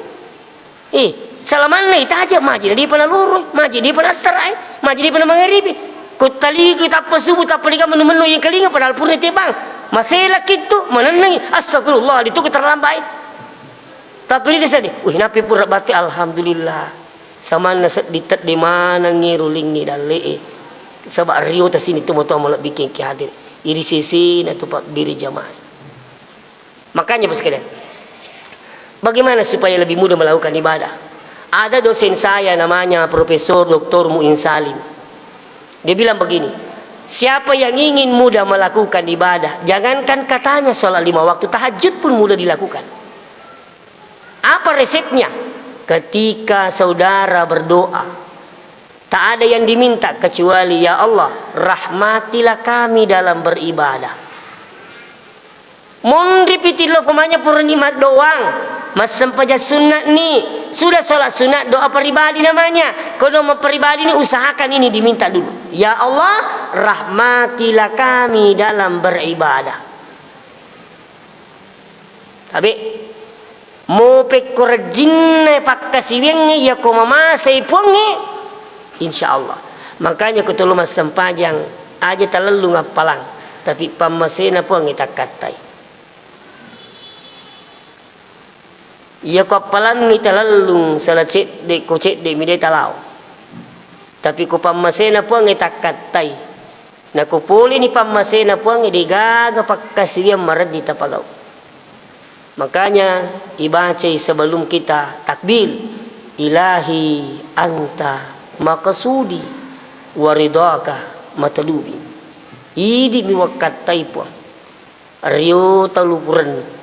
Salaman ni tahajud majid dia pernah lurus majid dia pernah serai majid dia pernah mengharibi kutali kita apa subuh tak pergi menu-menu yang kelinga padahal pun tebang masih laki tu menenangi astagfirullah itu keterlambat tapi ini tadi napi pun bati alhamdulillah sama nasa ditet di mana ngiruling ni dalai sebab rio tas sini tu motor malah bikin ki hadir iri sisi na tu pak diri jamaah. Makanya bos sekalian, bagaimana supaya lebih mudah melakukan ibadah? Ada dosen saya namanya Profesor Dr. Muin Salim. Dia bilang begini, siapa yang ingin mudah melakukan ibadah, jangankan katanya sholat 5 waktu, tahajud pun mudah dilakukan. Apa resepnya? Ketika saudara berdoa, tak ada yang diminta kecuali, ya Allah, rahmatilah kami dalam beribadah. Mondripitilo pemanya pura nikmat doang. Mas sempaja sunat nih, sudah sholat sunat, doa pribadi namanya. Kalau mau pribadi ini usahakan ini diminta dulu. Ya Allah, rahmatilah kami dalam beribadah. Tapi mau pekorjinne pakkasiwengi ya ko mamasay puangi, insyaallah. Makanya kutulu mas sempajang aja talalu ngapalang, tapi pamasena puangi takatai. Ia kapalan mi talalung salacet de kocet de mi de talau. Tapi ko pamasena puangi takatai. Na ko puli ni pamasena puangi de gaga pakkasiwen maradi tapagaw. Makanya ibaca sebelum kita takbir, ilahi anta makasudi waridaka matalubi. Idi miwakat taipuan rio talupuran.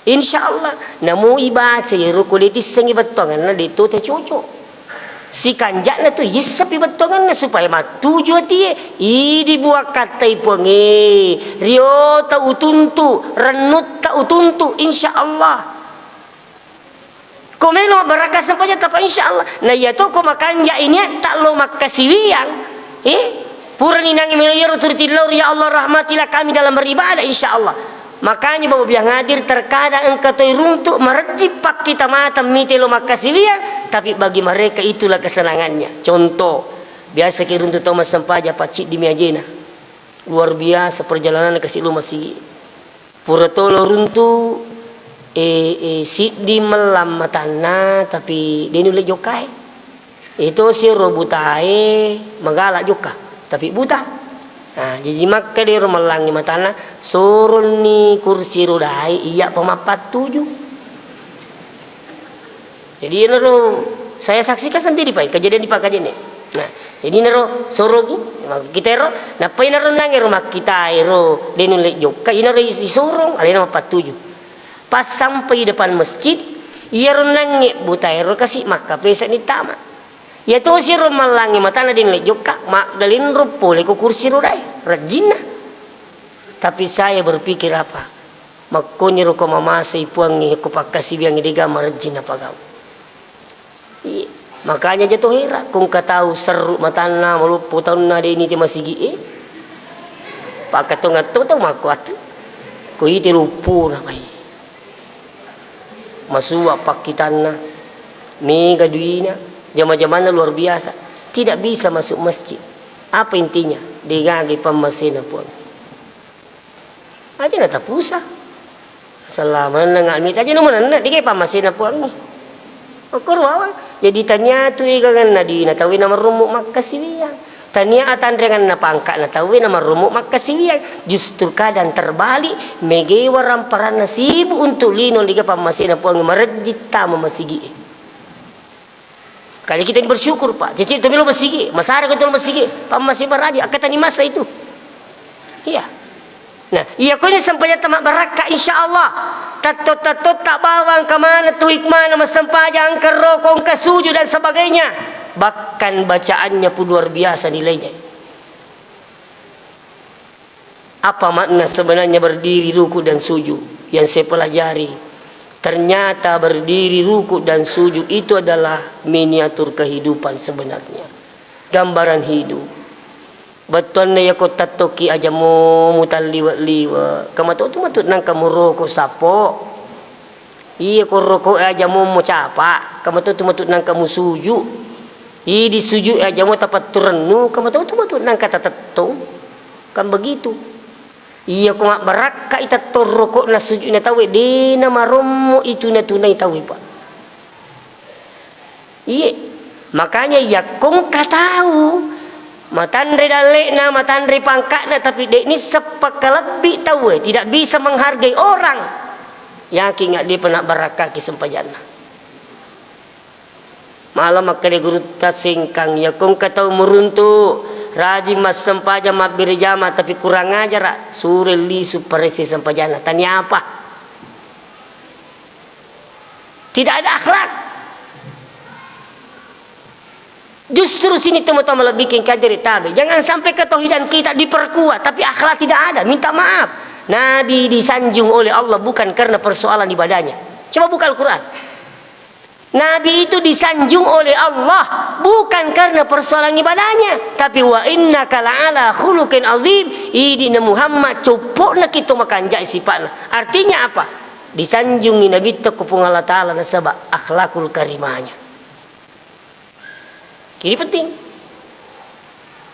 Insyaallah namu ibaca ya rukulitis sengi betongan na dito te cocok. Si kanjak na tu yisapi betongan na supaya matuju tie idi buat katai ponge rio ta utuntu renut ta utuntu insyaallah komeno baraka sampanya tapa insyaallah na ya to ko makanja ini tak lo makasiwiang pura ni nangi melayar turtilor ya Allah rahmatilah kami dalam beribadah insyaallah. Makanya bapak biang hadir terkadang engkau runtuk merejip pak kita mata mite lo makasiwiang, tapi bagi mereka itulah kesenangannya. Contoh biasa ki runtuk Thomas Sampaja pacik di Miajena, luar biasa perjalanan ke situ masih pura tolo runtuk di melam matana tapi dia nulis jokai itu si robutai magalak juga tapi buta. Nah, jadi maka di rumah langi matana surun ni kursi rodai iya pemapat 7. Jadi nero saya saksikan sendiri pak kejadian di Pakajen ni. Nah, jadi nero suruh kita ro, napa nero langi rumah kita ro denulek joka nero disurung alena 47. Pas sampai depan masjid, ia renangi buta ro kasih maka pesa ni tamat. Ya tu si rumah langi matana din lejoka mak dalin rupo leko kursi rodai rajinna. Tapi saya berpikir apa? Makoni ro ko mamasay puangi ko pakkasiwiang idiga marajinna pagaw. Makanya jatuh hira kung katau seru matana malupo taon na din iti masigi pakatungat to makuat. Ko iti rupo na may. Masuwa pakitanna mega duina. Jama-jamana luar biasa, tidak bisa masuk masjid. Apa intinya? Digagi pamasena puan. Aja na tapusa. Selama nangamit aja naman na digay pamasena puan ni. Okurwa. Jadi tanya tu igangan na di natawi na marumuk makasiwiang. Tanya atan dengan na pangka natawi na marumuk makasiwiang. Justru kadang terbalik megewa ramparan nasibu untuk lino liga pamasena puan marejit tama masigi. Kali kita ini bersyukur pak, cicit tu belum masigi, masara kita belum masigi, pak masih beraja, akatan masa itu, iya. Nah, iya kau ni sampai tamat baraka, insya Allah. Tato tak bawang kemana tu hikmah nama sampaja angker rokong kasujud dan sebagainya. Bahkan bacaannya pun luar biasa nilainya. Apa makna sebenarnya berdiri ruku dan sujud yang saya pelajari? Ternyata berdiri ruku dan sujud itu adalah miniatur kehidupan sebenarnya. Gambaran hidup. Betul na ya ko tatoki aja mo mutal liwa. Kamato tu matut nang kamu roko sapo. Iya ko roko aja mo capa. Kamato tu matut nang kamu sujud. Iya di sujud aja mo tapat turenu. Kamato tu matut nang kata tetong. Kan begitu. Iya ko mak baraka ita toroko na sujud na tawi di na maromo itu na tunai tawi pak. Iya makanya ya kong katau Matandre dalekna, matandre pangkatna, tapi dek ni sepakalabi tahu tidak bisa menghargai orang. Yakin nggak dia pernah barakah kisempajana. Malam makale guru tasingkang ya kong katau meruntu rajin mas sempaja mabir jama tapi kurang ajar sure li superesi sempajana. Tanya apa? Tidak ada akhlak. Justru sini teman-teman lebih bikin kajar tabi. Jangan sampai ketauhidan kita diperkuat tapi akhlak tidak ada. Minta maaf. Nabi disanjung oleh Allah bukan karena persoalan ibadahnya. Coba buka Al-Quran. Nabi itu disanjung oleh Allah bukan karena persoalan ibadahnya, tapi wa innaka la'ala khuluqin azim. Idina Muhammad cupokna kita makan jai sifatna. Artinya apa? Disanjungi Nabi itu kupung Allah Ta'ala nasabah akhlakul karimahnya. Ini penting.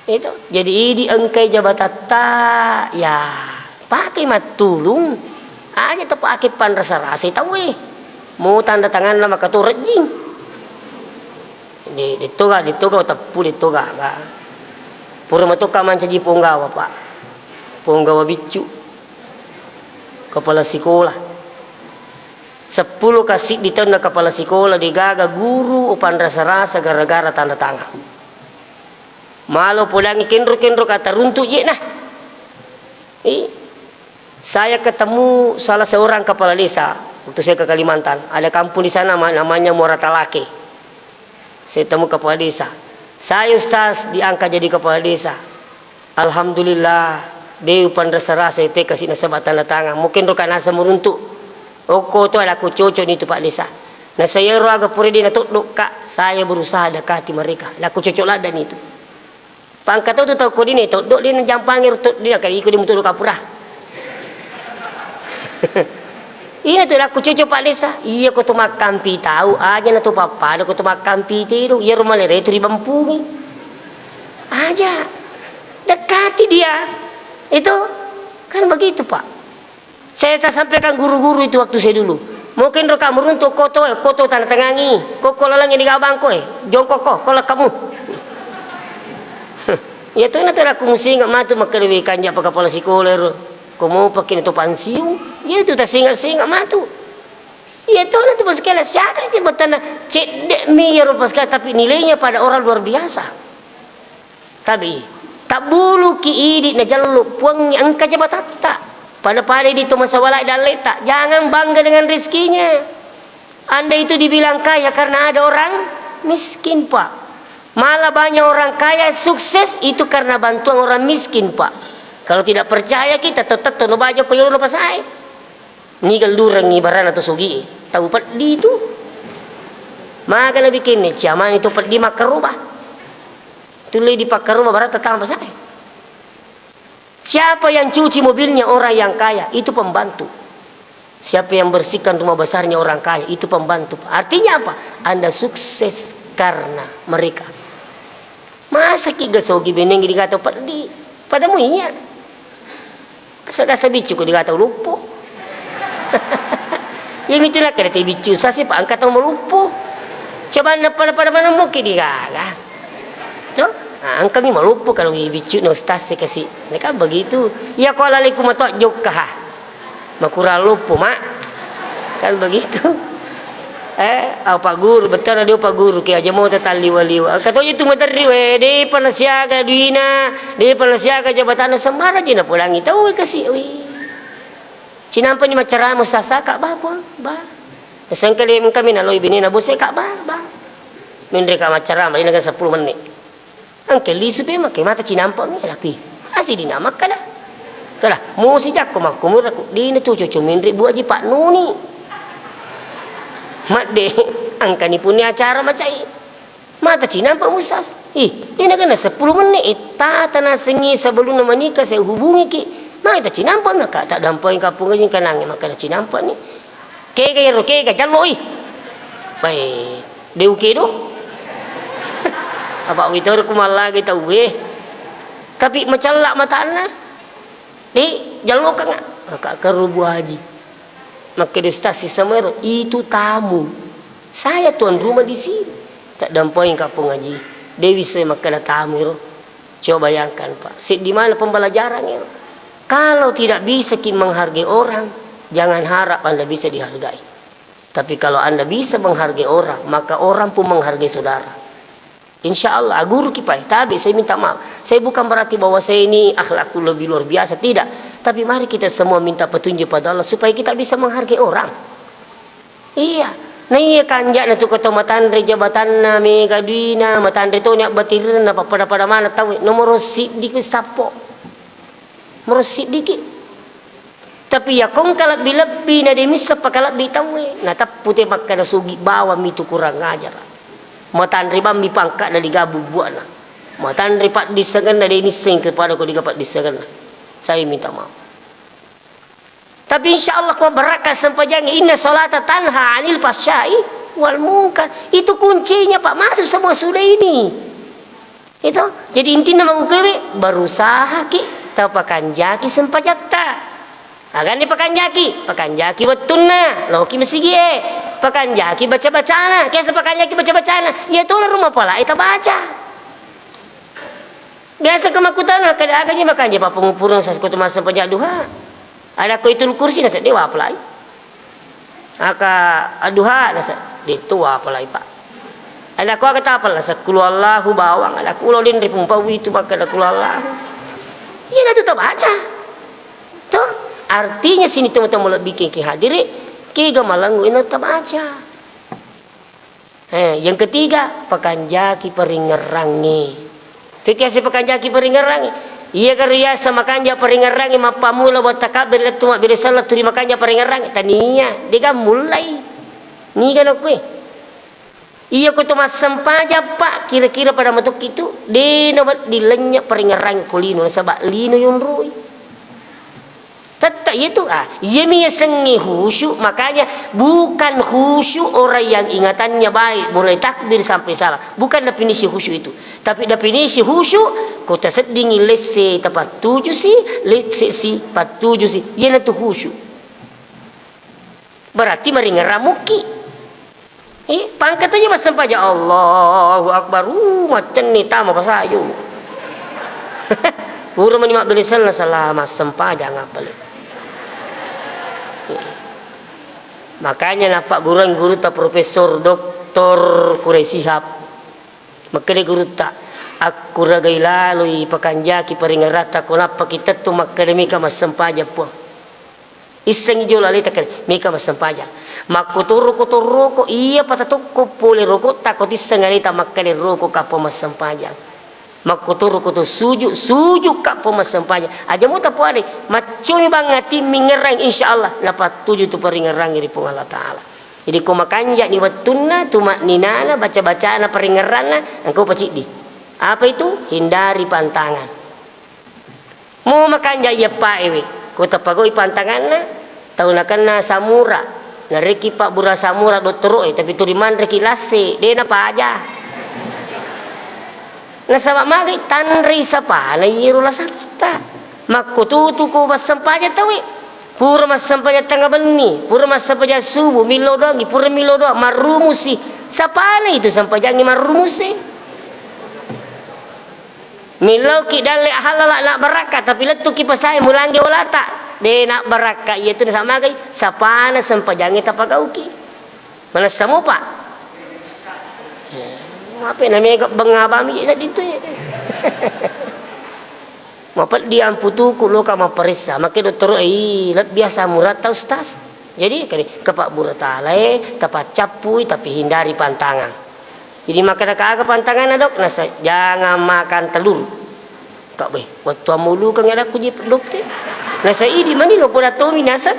Itu. Jadi ini engkai jabatata ya pakai matulung aja tu pakai pan rasa-rasa tahu mau tanda tangan nama katu rejing ditoga tapu ditoga enggak pura matuka mancaji punggawa pak punggawa bicu kepala sekolah 10 kasih ditanda kepala sekolah digaga guru upan rasa-rasa gara-gara tanda tangan malu pulang kendro kata runtuk je nah saya ketemu salah seorang kepala desa waktu saya ke Kalimantan. Ada kampung di sana namanya Moratalake. Saya temu kepala desa. Saya Ustaz diangkat jadi kepala desa. Alhamdulillah. Dia upan rasa-rasa itu kasih nasabat tanda tangan. Mungkin rokan asa meruntuk. Oko tu ada aku cocok itu Pak Desa. Nah saya roga puri dia natuk kak. Saya berusaha dekati mereka. Laku cocok ladan itu. Pangkat tu tahu kau ini tu dok dia jampangir tu dia kali ikut dia mutu kapurah. Ini tu aku cucu Pak Desa. Iya aku tu makan pi tahu aja na tu papa. Aku tu makan pi tiru. Iya rumah lere itu dibampungi. Aja dekati dia. Itu kan begitu Pak. Saya tak sampaikan guru-guru itu waktu saya dulu. Mungkin roka meruntuk koto tanda tengangi. Koko lalang di gabang koe. Jongkok kalau kamu. Ya tu na tu aku mesti nggak matu makalewi kanja pa kepala sekolah. Kamu pakai itu pansiu, ya itu tak singa matu. Ya itu nanti pas sekali siapa yang bertanda cedek mi ya pas sekali tapi nilainya pada orang luar biasa. Tapi tak bulu ki idi na jaluk puang angka jabatan tak. Pada di itu masa walai dan letak. Jangan bangga dengan rezekinya. Anda itu dibilang kaya karena ada orang miskin Pak. Malah banyak orang kaya sukses itu karena bantuan orang miskin Pak. Kalau tidak percaya kita tetap tono bajo ko yoro pasai. Nigal durang ni barana to sugi. Tahu di itu. Maka na bikin ni ciaman itu di makarubah. Tuloy di pakarubah barat tatang pasai. Siapa yang cuci mobilnya orang yang kaya itu pembantu. Siapa yang bersihkan rumah besarnya orang kaya itu pembantu. Artinya apa? Anda sukses karena mereka. Masa ki gasogi beneng dikata di padamu iya. Kasa bicu ko dikata lupo. Ya mitulah kada te bicu sa si paangkat mo lupo. Coba na pada mana mo ki digaga. To? Ang kami malupo kalau bicu no stase kasi. Mereka begitu. Ya ko lalay ko mato jok ka ha. Makura lupo mak. Kan begitu. Pak guru betul ada Pak guru kaya aja mau tetali waliwa. Katanya itu madari we, de panasiaga duina, de panasiaga jabatan semara je na pulang itu we kasih we. Cinampa ni macara mo sasa kak ba. Sangkali kami na loy binina bose kak ba. Mindre ka macara mali naga 10 menit. Ang kelisu pe makai mata cinampa mi rapi. Asi dinamak kada. Kala mo si jak ko makumur ko di na cucu mindre buat ji Pak Nuni. Mak deh, angka ni punya acara macam ini. Mata Cina Pak Musas. Dia nak kena 10 menit. Tanah sengi sebelum nama nikah saya hubungi ki. Mata Cina Pak nak tak dampai kapung aja kanang maka Cina Pak ni. Kega jaloi. Baik, dia okey tu. Apa witor ku malah kita we. Tapi macam lak mata ana. Jalok kan kak kerubu haji. Maka di stasi Semeru itu tamu. Saya tuan rumah di sini. Tak dampai kapung haji. Dewi saya makan tamu. Coba bayangkan Pak, di mana pembelajarannya? Kalau tidak bisa menghargai orang, jangan harap Anda bisa dihargai. Tapi kalau Anda bisa menghargai orang, maka orang pun menghargai saudara. Insya Allah, guru kipai. Tapi saya minta maaf, saya bukan berarti bahwa saya ini akhlakku lebih luar biasa, tidak. Tapi mari kita semua minta petunjuk pada Allah supaya kita bisa menghargai orang. Iya. Nah iya kanjak na tu kata matandre jabatan na mega duina matandre to nyak batirin na pada mana tahu nomor dikit sapo merosip dikit tapi ya kong kalak bilebi na demis sepakalak bitawe na tap putih makana sugi bawa mitu kurang ngajar matandre bam dipangkat na digabu buana matandre pak disengan na demis sing kepada ko digapat disengan saya minta maaf. Tapi insya Allah kau berakat sempajangi inna salata tanha anil fahsyai wal munkar. Itu kuncinya Pak, masuk semua sudah ini. Itu. Jadi intinya mau kewe berusaha ki tapakan jaki sempajatta. Agan ni pakan jaki betunna, loki mesigie. Pakan jaki baca-bacana, kaya pakan jaki baca-bacana. Ya itulah rumah pala kita baca. Biasa kemakutan kadang-kadang makan je Pak pengupurun saya sekutu masa pajak duha. Ada ko itu kursi nasa dewa apalai. Aka aduha nasa detua apalai Pak. Ada ko kata apa nasa kulu Allahu bawang. Ada kulo din ripumpawi itu maka ada kulu Allahu. Iya na tu baca. Tuh artinya sini teman-teman lebih ki hadiri ki gamalangu ini baca. Yang ketiga pakanjaki peringerangi. Fikir si pakanjaki peringerangi. Iya karya sama kanja peringerangi mapamula buat takabir letu mak bila salah turi makanya peringerangi tania dia mulai ni kan aku iya ko tumas sempaja Pak kira-kira pada matuk itu de nobat dilenyak peringerangi kulino sabak lino yung rui tetap itu iya miya sengi khusyuk makanya bukan khusyuk orang yang ingatannya baik mulai takbir sampai salah bukan definisi khusyuk itu tapi definisi khusyuk kota sedingi lese tepat tujuh sih lese si pat tujuh sih iya itu khusyuk berarti meringeramuki pangkatannya mas sampaja Allahu Akbar macam ni tama pasayo Pura menyimak belisan salah mas sampaja ngapalin. Makanya nampak guru tak profesor doktor Kuresihab makanya guru tak aku ragai lalui pakanjaki peringerata kenapa kita tu makademika mas sampaja po iseng ijo lalita kan mika mas sampaja makuturu ko iya patatukko puli roko takot iseng alita makale roko kapo mas sampaja makuturu ko to sujuk kapo mas sampaja aja mo tapo ade macumi bangati mingerang insyaallah dapat tujuh tu peringerang iri pung Allah taala jadi ko makanja ni wattunna tumak ninana baca-bacana peringerana engkau pacik di apa itu hindari pantangan mau makanja ya Pak ewe ko tapagoi pantanganna taunakan na samura nareki Pak bura samura dottoro tapi turiman reki lase de na pa aja nasabak magai tanri sapa na yirula sarta makututu ko basampaja tawi pura masampaja tangga beni pura masampaja subuh milodogi pura milodo marumusi sapana itu sampajangi marumusi miloki dalle halala nak barakat tapi letu ki pasai mulange walata de nak barakat ieu teh sama magai sapana sampajangi tapagauki mana samupa apa namanya bengabami tadi itu ya mapat dia amputu kulo kama perisa make dokter biasa murad ta ustaz jadi kepak buratale tepat capui tapi hindari pantangan jadi makan kagak pantangan dok nasa jangan makan telur kak be waktu mulu kang ada kuji dokter nasa idi mani lo poda tomi nasa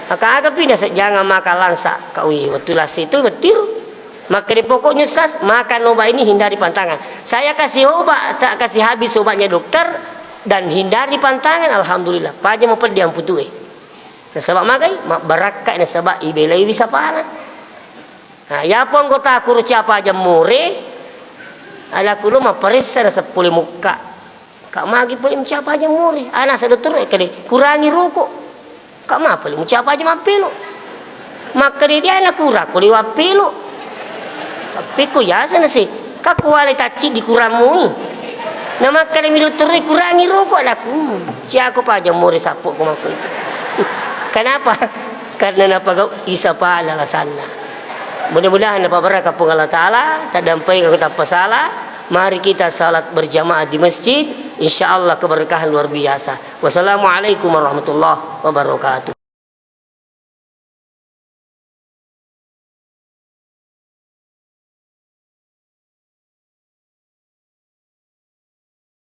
kagak pindah jangan makan langsa kak waktu las itu betul maka di pokoknya sas makan obat ini hindari pantangan saya kasih obat saya kasih habis obatnya dokter dan hindari pantangan alhamdulillah paja mau perdiam putue nah sebab magai barakat nah sebab ibelai bisa pana nah ya pun kota kuru siapa aja mure ada kulo mah perisa na sepuluh muka kak magi pun siapa aja mure anak saya dokter kali kurangi rokok kak mah paling siapa aja mapelo maka dia anak kurang kuli wapelo tapi ku ya sana sih kak kualitas di kuramui Nama kami minutur kurangi rokok aku. Siapa aja mau resapuk kumaku. Kenapa? Karena napa kau isa pa alasanna. Mudah-mudahan napa berkah pun Allah Taala tadampai kau tak salah. Mari kita salat berjamaah di masjid. Insyaallah keberkahan luar biasa. Wassalamualaikum warahmatullahi wabarakatuh.